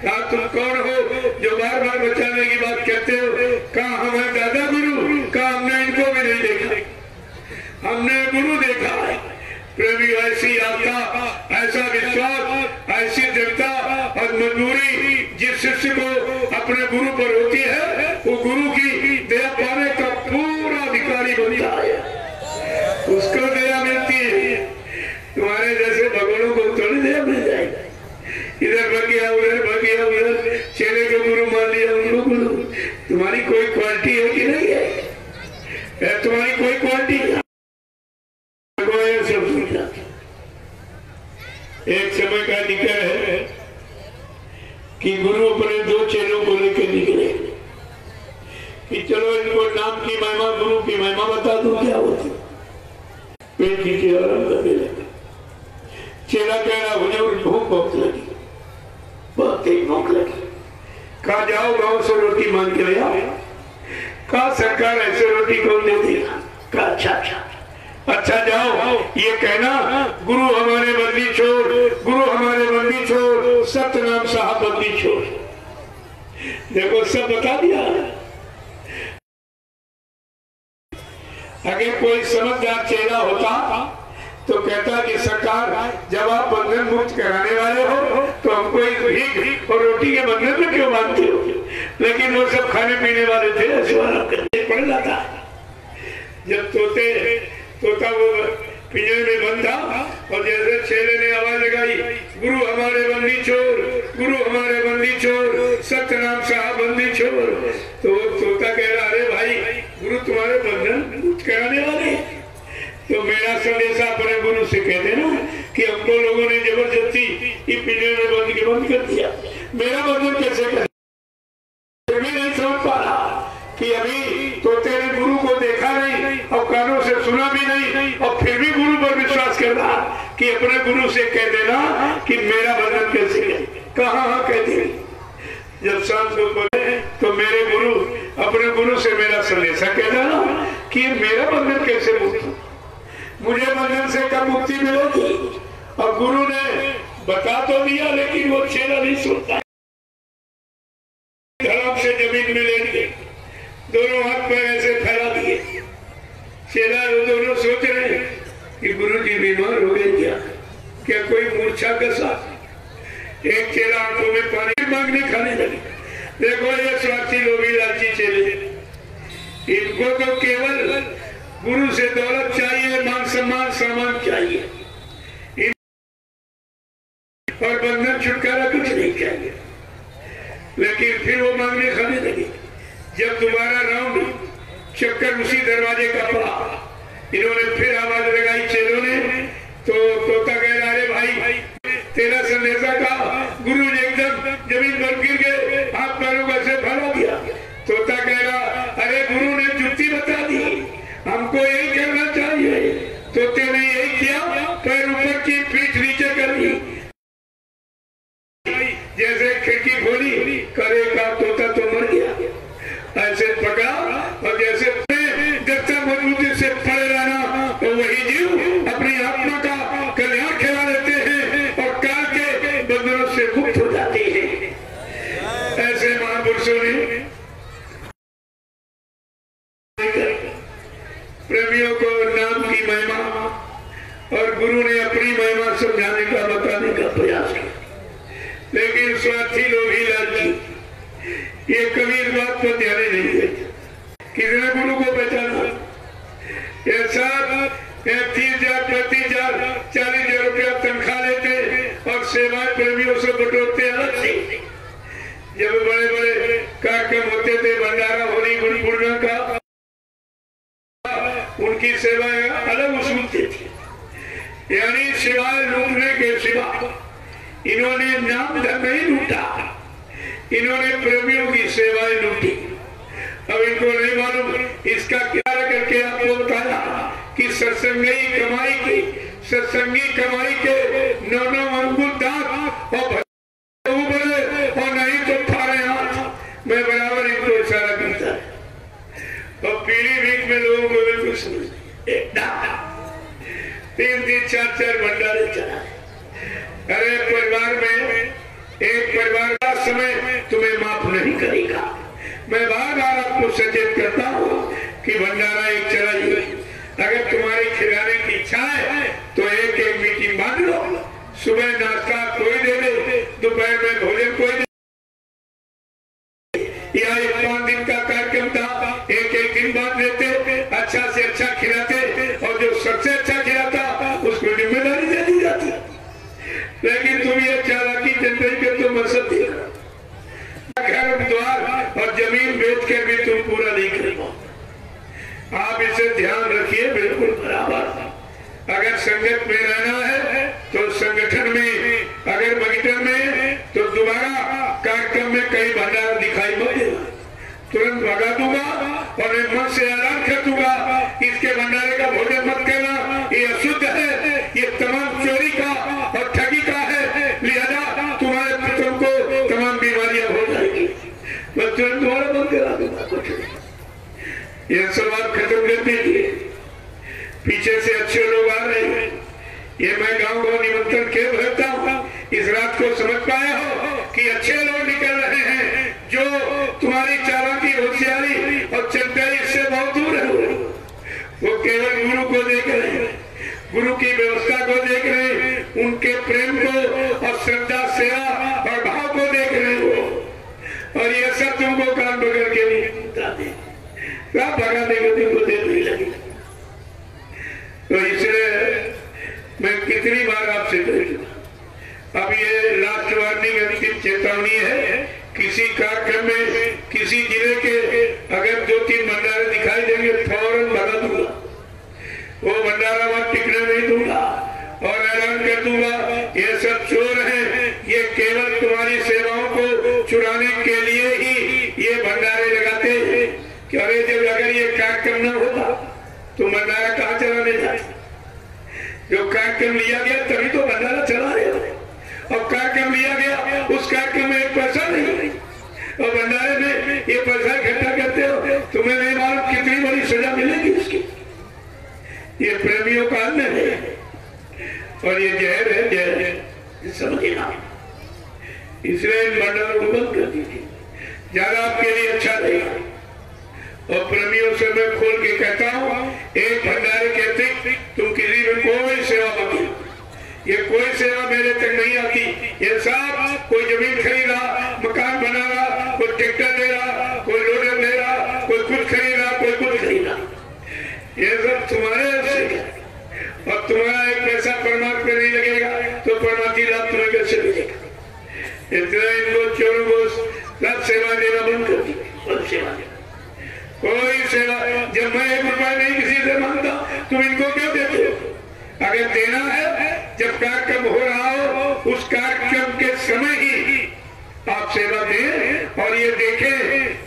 कहा तुम कौन हो जो बार बार बचाने की बात कहते हो? कहा हमारे दादा गुरु, कहा हमने इनको भी नहीं देखा, हमने गुरु देखा है। प्रेमी ऐसी आस्था, ऐसा विश्वास, ऐसी दृढ़ता और मजबूरी जिस शिष्य को अपने गुरु पर होती है वो गुरु की दया पाने का पूरा अधिकारी बनता है, उसको दया मिलती है। तुम्हारे जैसे भगवानों को थोड़ी दया मिल जाएगा, इधर भगिया उधर भगिया उधर, चेले को गुरु मान लिया उनको गुरु। तुम्हारी कोई क्वालिटी है कि नहीं है? तुम्हारी कोई क्वालिटी है? एक समय का जिक्र है कि गुरु अपने दो चेलों को लेकर निकले कि चलो इनको नाम की महिमा, गुरु की महिमा बता दो क्या होती। पेट की आराम करने लगे। चेला कह रहा हुजूर भूख बहुत लगी, बहुत तेज भूख लगी। कहा जाओ गांव से रोटी मांग के ले आओ। कहा सरकार ऐसे रोटी कौन दे देगा? कहा अच्छा अच्छा जाओ ये कहना गुरु हमारे बंदी छोड़, गुरु हमारे बंदी छोड़, सतनाम साहब बंदी छोड़। देखो सब बता दिया। अगर कोई समझदार चेला होता तो कहता कि सरकार जब आप बंधन मुक्त कराने वाले हो तो हमको भीख और रोटी के बंधन में क्यों बांधते हो? लेकिन वो सब खाने पीने वाले थे, ऐसे पड़ जाता। जब तोता वो पिंजरे में बंद था और जैसे चेले ने आवाज लगाई गुरु हमारे बंदी छोड़, गुरु हमारे बंदी छोड़, सत्यनाम साहब बंदी छोड़, तो तोता कह रहा अरे भाई गुरु तुम्हारे बंधन मुक्त कराने वाले। तो मेरा संदेशा अपने गुरु से कह देना कि हमको लोगों ने जबरदस्ती ये पिंजरे में बंद कर दिया, मेरा बंधन कैसे कर? नहीं समझ पा रहा कि अभी तोते ने गुरु को देखा नहीं और कानों से सुना भी नहीं और फिर भी गुरु पर विश्वास कर रहा कि अपने गुरु से कह देना कि मेरा बंधन कैसे है। कहाँ कहते जब शाम को बोले तो मेरे गुरु अपने गुरु से मेरा संदेशा कह देना कि मेरा बंधन कैसे मुक्त, मुझे बंधन से कब मुक्ति मिलेगी। और गुरु ने बता तो दिया लेकिन वो चेला नहीं सुनता। धड़म से जमीन में लेट गए, दोनों हाथ पैर ऐसे फैला दिए। चेला दोनों सोच रहे कि गुरु जी बीमार हो गए क्या कोई मूर्छा का साथ। एक चेला आंखों में पानी मांगने खाने लगे। देखो ये स्वार्थी लोभी लालची चेले, इनको तो केवल गुरु से दौलत चाहिए, मान सम्मान सामान चाहिए और बंधन छुटकारा कुछ नहीं चाहिए। लेकिन फिर वो मांगने खाने लगे। जब दोबारा राउंड चक्कर उसी दरवाजे का पड़ा, इन्होंने फिर आवाज लगाई चेलों ने। तो तोता कह रहा अरे भाई तेरा संदेशा का गुरु जी एकदम जमीन पर गिर गए, हाथ पैरों को ऐसे फैला दिया। तोता कह रहा अरे गुरु ने जुत्ती बता दी, हमको यही करना चाहिए। प्रेमियों को नाम की महिमा और गुरु ने अपनी महिमा समझाने का बताने का प्रयास किया, लेकिन स्वार्थी लोग ही लालची ये कभी इस बात पर ध्यान नहीं देते। किसने गुरु को पहचाना? ऐसा 30,000 35,000 40,000 रुपया तनख्वाह लेते और सेवाएं प्रेमियों से बटोरते अलग से। जब बड़े बड़े कार्यक्रम होते थे, भंडारा होली गुरु पूर्णिमा का, उनकी सेवाएं अलग वसूलती थी। यानी सिवाय लूटने के सिवा इन्होंने नाम धन नहीं लूटा, इन्होंने प्रेमियों की सेवाएं लूटी। अब इनको नहीं मालूम इसका क्या करके आपको बताया कि सत्संगी कमाई के 9 अंगुल दांत और नहीं तो थारे हाथ। मैं बराबर इनको इशारा करता है और पीली भीख में लोगों को बिल्कुल समझ नहीं। 3-3 4-4 भंडारे चला। अरे परिवार में एक परिवार का समय तुम्हें माफ नहीं करेगा। मैं बार-बार आपको सचेत करता हूँ कि भंडारा एक चलाइए। अगर तुम्हारी खिलाने की इच्छा है तो एक मीटिंग बांध लो। सुबह नाश्ता कोई दे दे, दोपहर में भोजन कोई दे। या 5 दिन का कार्यक्रम था, एक दिन बांध लेते, अच्छा से अच्छा खिलाते और जो सबसे अच्छा खिलाता उसको जिम्मेदारी दे दी जाती। लेकिन तुम ये चालाकी जनता के तो मकसद घर द्वार और जमीन बेच कर भी तुम पूरा नहीं कर पाओ। आप इसे ध्यान रखिए बिल्कुल बराबर। अगर संगत में रहना है तो संगठन में, अगर बगीचन में तो दोबारा कार्यक्रम में कई भंडारा दिखाई मत देगा, तुरंत भगा दूंगा और मन से ऐलान कर दूंगा इसके भंडारे का भोजन मत करना, ये अशुद्ध है, ये तमाम चोरी का और ठगी का है, लिहाजा तुम्हारे पुत्रों को तमाम बीमारियां हो जाएगी। मैं तुरंत तुम्हारा बंद करा दूंगा। कुछ ये सवाल खत्म कर दीजिए। पीछे से अच्छे लोग आ रहे हैं, ये मैं गांव को निमंत्रण क्यों भरता हूँ? इस रात को समझ पाया हो कि अच्छे लोग निकल रहे हैं जो तुम्हारी चालाकी, होशियारी और चतुराई से बहुत दूर है। वो केवल गुरु को देख रहे हैं, गुरु की व्यवस्था को देख रहे हैं, उनके प्रेम को और श्रद्धा, सेवा और भाव को देख रहे हो। और ये सब तुमको कान पकड़ के नहीं बता दे, भगा देगा, तुमको देर नहीं लगी। तो इसलिए मैं कितनी बार आपसे कह चुका, अब ये लास्ट वार्निंग, अंतिम चेतावनी है। किसी कार्यक्रम में किसी जिले के अगर 2-3 भंडारे दिखाई देंगे फौरन भगा दूंगा, वो भंडारा वहां टिकने नहीं दूंगा और ऐलान कर दूंगा ये सब चोर हैं, ये केवल तुम्हारी सेवाओं को चुराने के लिए ही ये भंडारे लगाते हैं। कि अरे जब अगर ये कार्यक्रम न होता तो भंडारा कहाँ चलाने जाए? जो कार्यक्रम लिया गया तभी तो भंडारा चला रहे हो, और कार्यक्रम लिया गया उस कार्यक्रम में एक पैसा नहीं और भंडारे में ये पैसा इकट्ठा करते हो, तुम्हें नहीं मालूम कितनी बड़ी सजा मिलेगी इसकी। ये प्रेमियों का अन्न है और ये जहर है, जहर है, समझिए ना। इसलिए इन भंडारों को बंद कर दीजिए, ज्यादा आपके लिए अच्छा रहेगा। और प्रेमियों से मैं खोल के कहता हूँ, एक भंडारे के अतिरिक्त तुम किसी में कोई सेवा मत करो। ये कोई सेवा मेरे तक नहीं आती। ये सब कोई जमीन खरीद रहा, मकान बना रहा, कोई ट्रैक्टर ले रहा, कोई लोडर ले रहा, कोई कुछ खरीद रहा, कोई कुछ खरीद रहा, ये सब तुम्हारे से और तुम्हारा एक पैसा परमात्मा नहीं लगेगा तो परमात्मा लाभ तुम्हें कैसे मिलेगा? इसलिए इनको चोरों को सब सेवा देना बंद कर दी। सेवा कोई सेवा, जब मैं 1 रुपया नहीं किसी से मांगता, तुम इनको क्यों देते हो? अगर देना है, जब कार्यक्रम हो रहा हो उस कार्यक्रम के समय ही आप सेवा दें और ये देखें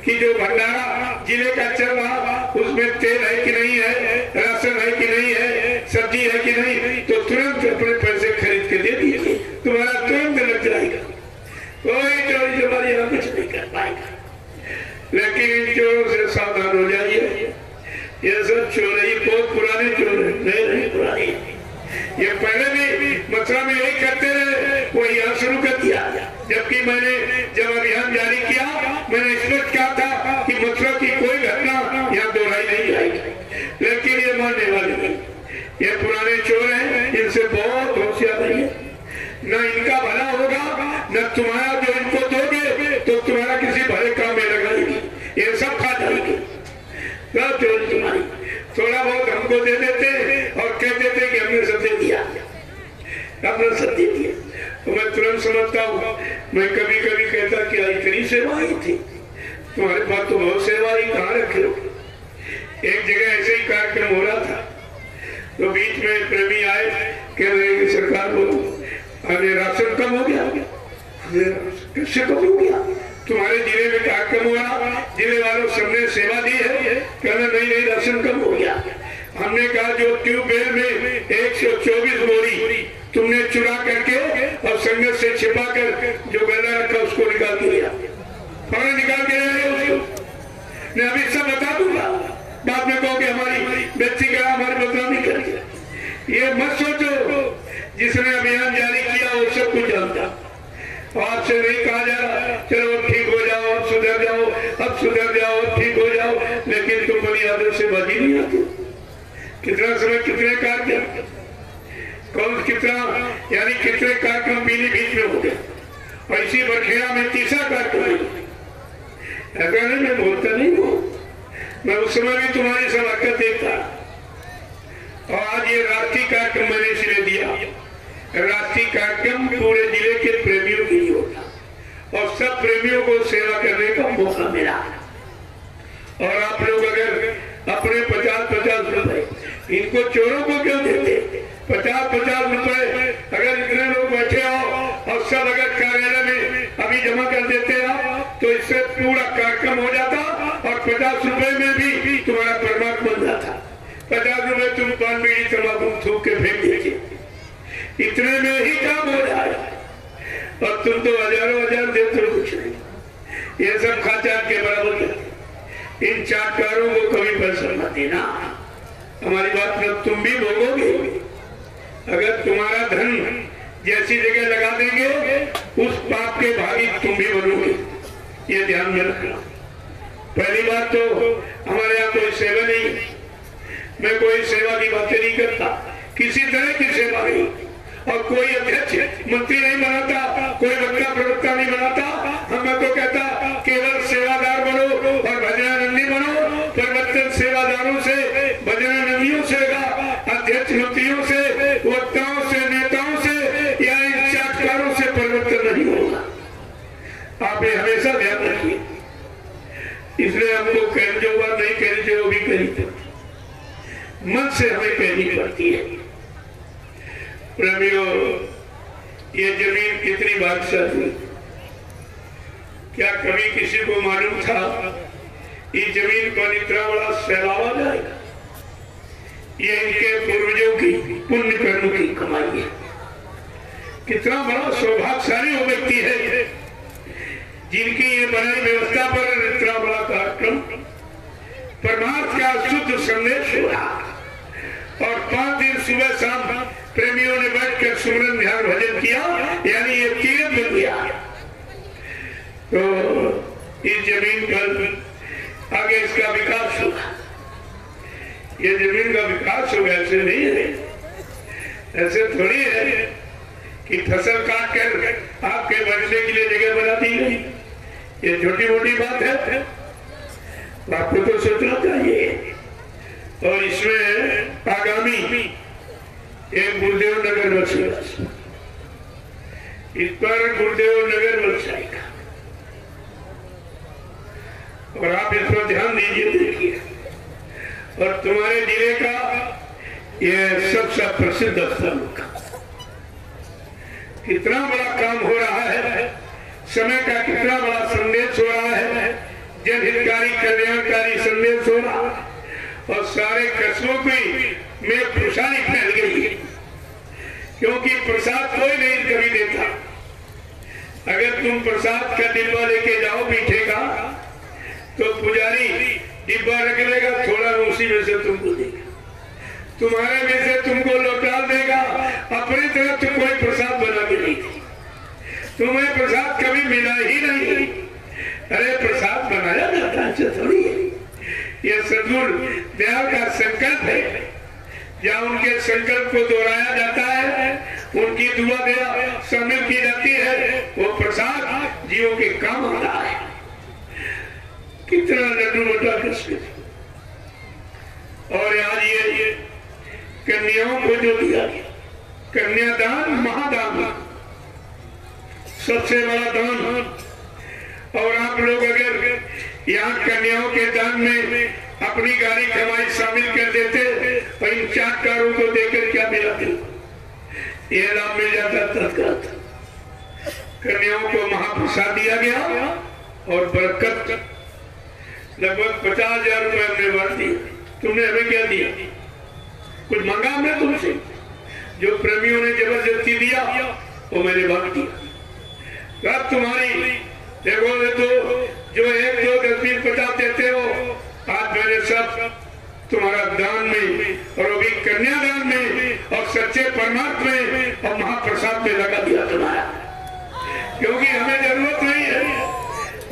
कि जो भंडारा जिले का चल रहा उसमें तेल है कि नहीं है, राशन है कि नहीं है, सब्जी है कि नहीं, तो तुरंत अपने पैसे खरीद के दे दीजिए, तुम्हारा तुरंत लग जाएगा। कोई चोरी चमारी हम कुछ नहीं कर पाएगा। लेकिन इन चोरों से सावधान हो जाइए। ये सब चोर है, बहुत पुराने चोर है, नहीं पुराने। ये पहले भी मथुरा में यही करते रहे, वो यहाँ शुरू कर दिया। जबकि मैंने जब अभियान जारी किया, मैंने स्पष्ट कहा था कि मथुरा की कोई घटना यहाँ दोहराई नहीं जाएगी। लेकिन ये ये पुराने चोर हैं, इनसे बहुत होशियार रहिए, न इनका भला होगा न तुम्हारा, जो इनको दोगे तो तुम्हारा किसी भले काम में लगाएगी, ये सब खा जाएगी। चोरी तुम्हारी थोड़ा बहुत हमको दे देते और कह देते कि हमने सब दे दिया, हमने सब दे दिया, तो मैं तुरंत समझता हूँ। मैं कभी कभी कहता कि इतनी सेवा ही थी तुम्हारे पास, तो बहुत सेवा ही कहाँ रखे हो। एक जगह ऐसे ही कार्यक्रम हो रहा था, तो बीच में प्रेमी आए, कह रहे हैं सरकार बोलो अरे राशन कम हो गया। कैसे कम हो गया? तुम्हारे जिले में कार्यक्रम हो रहा, जिले वालों सबने सेवा दी है। कहना नहीं राशन कम हो गया। हमने कहा जो ट्यूबवेल में 124 बोरी तुमने चुरा करके और संगत से छिपा कर जो गला रखा उसको निकाल दिया, फौरन निकाल के उसको। मैं अभी सब बता दूंगा, बाद में कहो कि हमारी व्यक्ति का हमारी बदनामी कर दिया। ये मत सोचो, जिसने अभियान जारी किया वो सब कुछ जानता। आपसे नहीं कहा जा रहा चलो ठीक हो जाओ, अब सुधर जाओ, अब सुधर जाओ, ठीक हो जाओ, लेकिन तुम बड़ी आदत से बाजी नहीं आती। कितना समय कितने कार्यक्रम, कौन कितना, यानी कितने कार्यक्रम पीलीभीत में हो गए, और इसी बरखेड़ा में तीसरा कार्यक्रम। ऐसा नहीं मैं बोलता नहीं हूँ, मैं उस समय भी तुम्हारी सब हरकत देखता, और आज ये राष्ट्रीय कार्यक्रम मैंने इसलिए दिया। राष्ट्रीय कार्यक्रम पूरे जिले के प्रेमियों के लिए होता और सब प्रेमियों को सेवा करने का मौका मिला। और आप लोग अगर अपने 50-50 रुपए इनको चोरों को क्यों देते? 50-50 रुपए अगर इतने लोग बैठे हो और सब अगर कार्यालय में अभी जमा कर देते आप, तो इससे पूरा कार्यक्रम हो जाता और 50 रुपए में भी तुम्हारा परमात्मा बन जाता। 50 रुपए तुम पान बीड़ी तंबाकू थूक के फेंक दीजिए, इतने में ही काम हो जाए, और तुम तो हजारों हजार देते हो कुछ नहीं। ये सब खाचार के बराबर है। इन चाटकारों को कभी पैसा मत देना, हमारी बात में तुम भी भोगोगे। अगर तुम्हारा धन जैसी जगह लगा देंगे उस पाप के भागी तुम भी बनोगे, ये ध्यान में रखना। पहली बात तो हमारे यहाँ कोई सेवा नहीं, मैं कोई सेवा की बातें नहीं करता, किसी तरह की सेवा नहीं, और कोई अध्यक्ष मंत्री नहीं बनाता, कोई वक्ता प्रवक्ता नहीं बनाता। मैं तो कहता केवल सेवादार बनो और भजनानंदी बनो। परिवर्तन सेवादारों से, भजनानंदियों से, अध्यक्ष मंत्रियों से, वक्ताओं से, नेताओं से या इन चाटकारों से परिवर्तन नहीं होगा। आप ये हमेशा ध्यान रखिए। इसलिए हमको कहने जो बात नहीं कहनी चाहिए वो भी कहनी पड़ती, मन से हमें कहनी पड़ती है। प्रेमियों, ये जमीन कितनी बादशाह, क्या कभी किसी को मालूम था इस जमीन पर इतना बड़ा सैलाब आ जाएगा? ये इनके पूर्वजों की पुण्य कर्म की कमाई है। कितना बड़ा सौभाग्यशाली वो व्यक्ति है जिनकी ये बनाई व्यवस्था पर इतना बड़ा कार्यक्रम, परमार्थ का शुद्ध संदेश हो रहा, और 5 दिन सुबह शाम प्रेमियों ने बैठकर सुमरन ध्यान भजन किया, यानी ये तीर्थ बन गया। तो इस जमीन पर आगे इसका विकास होगा। ये जमीन का विकास होगा, ऐसे नहीं है, ऐसे थोड़ी है कि फसल काट कर आपके बैठने के लिए जगह बना दी गई। ये छोटी मोटी बात है, आपको तो सोचना चाहिए। और इसमें आगामी एक गुरुदेव नगर बसेगा, इस पर गुरुदेव नगर बसेगा, और आप इस पर ध्यान दीजिए, देखिए। और तुम्हारे जिले का ये सबसे प्रसिद्ध स्थल का कितना बड़ा काम हो रहा है, समय का कितना बड़ा संदेश हो रहा है, जनहितकारी कल्याणकारी संदेश हो रहा है, और सारे कस्बों में खुशहाली फैल गई है। क्योंकि प्रसाद कोई नहीं कभी देता। अगर तुम प्रसाद का डिब्बा लेके जाओ मीठे का, तो पुजारी डिब्बा रख लेगा, थोड़ा उसी में से तुमको देगा, तुम्हारे में से तुमको लौटा देगा। अपनी तरफ तो कोई प्रसाद बना के नहीं थी, तुम्हें प्रसाद कभी मिला ही नहीं। अरे प्रसाद बनाया जाता है थोड़ी है, ये सदगुरु दयाल का संकल्प है। जहाँ उनके संकल्प को दोहराया जाता है, उनकी दुआ शामिल की जाती है, वो प्रसाद जीवों के काम आता है। कितना लड्डू बटा कृष्ण। और आज ये कन्याओं को जो दिया गया, कन्यादान महादान, सबसे बड़ा दान। और आप लोग अगर यहाँ कन्याओं के दान में अपनी गाड़ी कमाई शामिल कर देते और इन चाटकारों को देकर क्या मिलाते, यह लाभ मिल जाता तत्काल। कन्याओं को महाप्रसाद दिया गया और बरकत लगभग 50,000 रुपए हमने बांट दिए। तुमने हमें क्या दिया? कुछ मांगा हमने तुमसे? जो प्रेमियों ने जबरदस्ती दिया वो मैंने बांट दिया। अब तुम्हारी देखो तो जो 1, 2, 10, 20, 50 देते हो, आज मैंने सब तुम्हारा दान में और अभी कन्यादान में और सच्चे परमार्थ में और महाप्रसाद में लगा दिया तुम्हारा, क्योंकि हमें जरूरत नहीं है।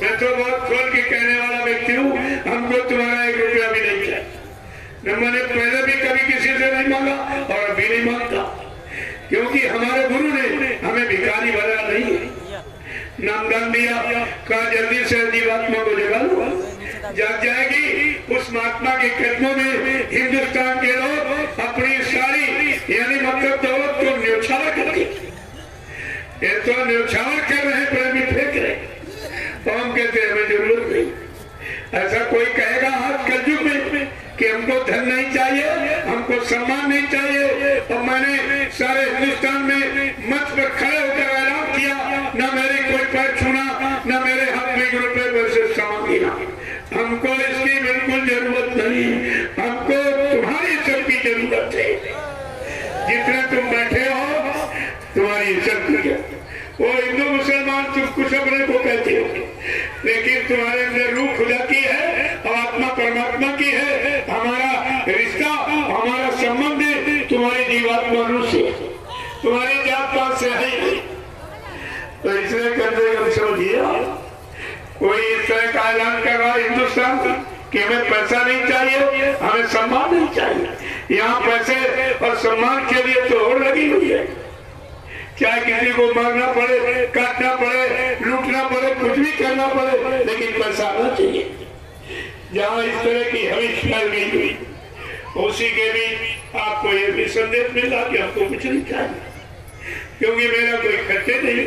मैं तो बहुत खोल के कहने वाला व्यक्ति हूँ, हमको तुम्हारा 1 रुपया भी नहीं चाहिए। न मैंने पहले भी कभी किसी से नहीं मांगा और अभी नहीं मांगता, क्योंकि हमारे गुरु ने हमें भिखारी बनाया नहीं है। नामदान दिया, कहा जल्दी से जीवात्मा को जगा लो, जाग जाएगी। उस महात्मा के कदमों में हिंदुस्तान के लोग अपनी सारी यानी मतलब दौलत को न्यौछावर करके, ये तो न्यौछावर कर रहे हैं, प्रेमी फेंक रहे। तो हम कहते हैं हमें जरूरत नहीं। ऐसा कोई कहेगा आज कलयुग में कि हमको धन नहीं चाहिए, हमको सम्मान नहीं चाहिए, और मैंने सारे हिंदुस्तान में मंच पर खड़े होकर ऐलान किया, न मेरे कोई पैर छूना, न मेरे हाथ में 1 रुपए पैसे सामान देना। हमको इसकी बिल्कुल जरूरत नहीं, हमको तुम्हारी सबकी जरूरत है। जितने तुम बैठे हो तुम्हारी इज्जत की, वो हिंदू मुसलमान तुम कुछ अपने को कहते हो, लेकिन तुम्हारे अंदर रूह खुदा की है और आत्मा परमात्मा की है। हमारा रिश्ता, हमारा संबंध तुम्हारी जीवात्मा रूह से, तुम्हारी जात पात से है। तो इसलिए कहते हम समझिए, कोई इस तरह का ऐलान कर रहा है हिंदुस्तान कि हमें पैसा नहीं चाहिए, हमें सम्मान नहीं चाहिए। यहाँ पैसे और सम्मान के लिए तो और लगी हुई है, चाहे किसी को मारना पड़े, काटना पड़े, लूटना पड़े, कुछ भी करना पड़े, लेकिन पैसा आना चाहिए। जहाँ इस तरह की हविष फैल गई हुई, उसी के भी आपको ये भी संदेश मिला कि आपको कुछ नहीं चाहिए, क्योंकि मेरा कोई खर्चे नहीं।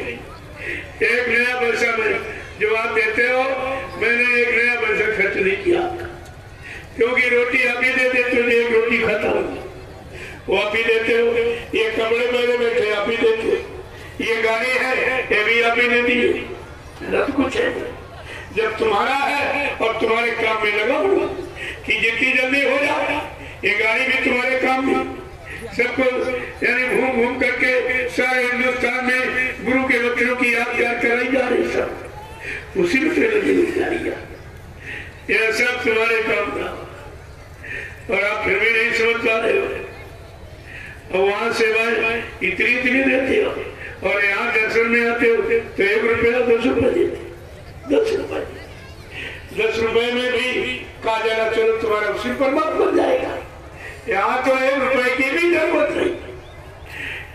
1 नया पैसा में जो आप देते हो, मैंने 1 नया पैसा खर्च नहीं किया, क्योंकि रोटी आप ही दे देते हो, 1 रोटी खाता हूँ वो आप ही देते हो, ये कपड़े पहले बैठे आप ही देते हो, ये गाड़ी है ये भी आप ही ने दी, सब कुछ है। जब तुम्हारा है और तुम्हारे काम में लगा हुआ कि जितनी जल्दी हो जाए, ये गाड़ी भी तुम्हारे काम में, सबको यानी घूम घूम करके सारे हिंदुस्तान में गुरु के बच्चों की याद कराई जा रही, सब उसी में लगी जा रही है। यह सब तुम्हारे काम का, और आप फिर भी नहीं समझ पा रहे हो। और वहां सेवाएं इतनी देते हो, और यहाँ दर्शन में आते हो तो 1 रुपया 10 रुपए देते, 10 रुपए। 10 रुपए में भी कहा जाना चलो तुम्हारा उसी पर मत बन जाएगा। यहाँ तो 1 रुपए की भी जरूरत नहीं।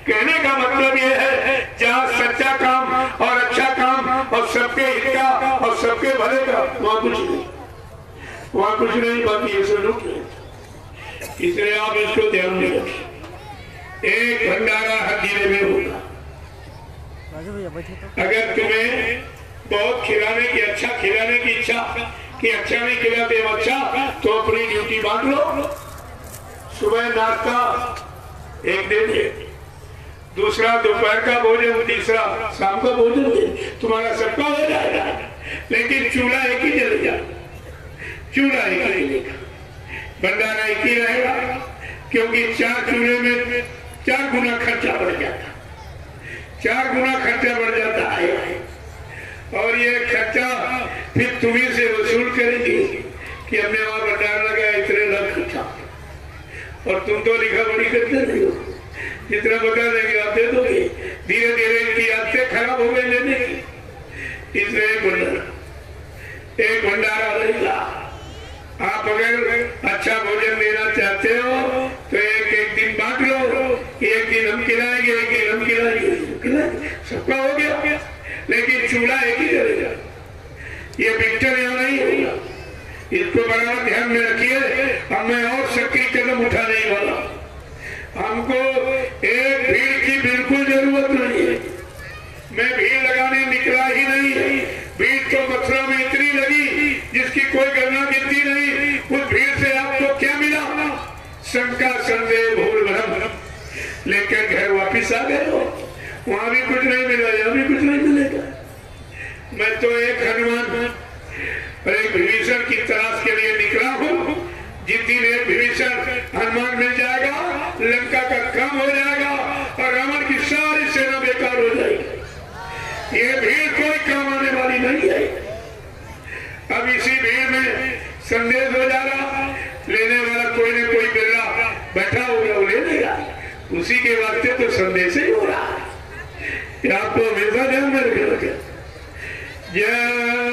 कहने का मतलब यह है, जहाँ सच्चा काम और अच्छा काम और सबके हित का और सबके भले का, वहाँ कुछ नहीं, वहाँ कुछ नहीं, बाकी ये सब लूट नहीं। इसलिए आप इसको ध्यान में रखें। एक भंडारा हर जिले में होगा। अगर तुम्हें बहुत खिलाने की, अच्छा खिलाने की इच्छा कि अच्छा नहीं खिलाते हो अच्छा, तो अपनी ड्यूटी बांट लो। सुबह नाश्ता 1 दे दे, दूसरा दोपहर का भोजन, तीसरा शाम का भोजन दे, तुम्हारा सबका हो जाएगा। लेकिन चूल्हा एक ही जलेगा, चूल्हा एक ही जलेगा, भंडारा एक ही रहेगा, क्योंकि 4 चूल्हे में 4 गुना खर्चा बढ़ जाता, 4 गुना खर्चा बढ़ जाता है। और ये खर्चा फिर तुम्ही से वसूल करेंगे कि हमने वहां भंडारा लगाया, इतने लाख खर्चा, और तुम तो लिखा पढ़ी करते नहीं हो, जितना बता देंगे आप दे दोगे। धीरे धीरे इनकी आदतें खराब हो गई लेने की। इसलिए एक भंडारा रहेगा। आप अगर अच्छा भोजन देना चाहते हो तो एक दिन दिन हम खिलाएंगे, एक दिन हम खिलाएंगे, सबका हो गया, लेकिन चूल्हा एक ही जलेगा। ये पिक्चर यहाँ नहीं होगा, इसको बड़ा ध्यान में रखिए। अब मैं और सक्रिय कदम उठाने वाला, हमको एक भीड़ की बिल्कुल जरूरत नहीं है। मैं भीड़ लगाने निकला ही नहीं, भीड़ तो मथुरा में इतनी लगी जिसकी कोई गणना गिनती नहीं। उस भीड़ से आपको क्या मिला? शंका संदेह भूल भ्रम, लेकर घर वापिस आ गए हो, वहां भी कुछ नहीं मिला, यहाँ भी कुछ नहीं मिलेगा। मैं तो एक हनुमान और एक विभीषण की तलाश के लिए निकला हूँ। जिस दिन एक विभीषण हनुमान मिल जाएगा, लंका का काम हो जाएगा और रावण की सारी सेना बेकार हो जाएगी। ये भीड़ कोई काम आने वाली नहीं है। अब इसी भीड़ में संदेश हो जा रहा, लेने वाला कोई न कोई बिल्ला बैठा होगा, वो ले लेगा, उसी के वास्ते तो संदेश ही हो रहा है। आपको हमेशा ध्यान में रखेगा। जय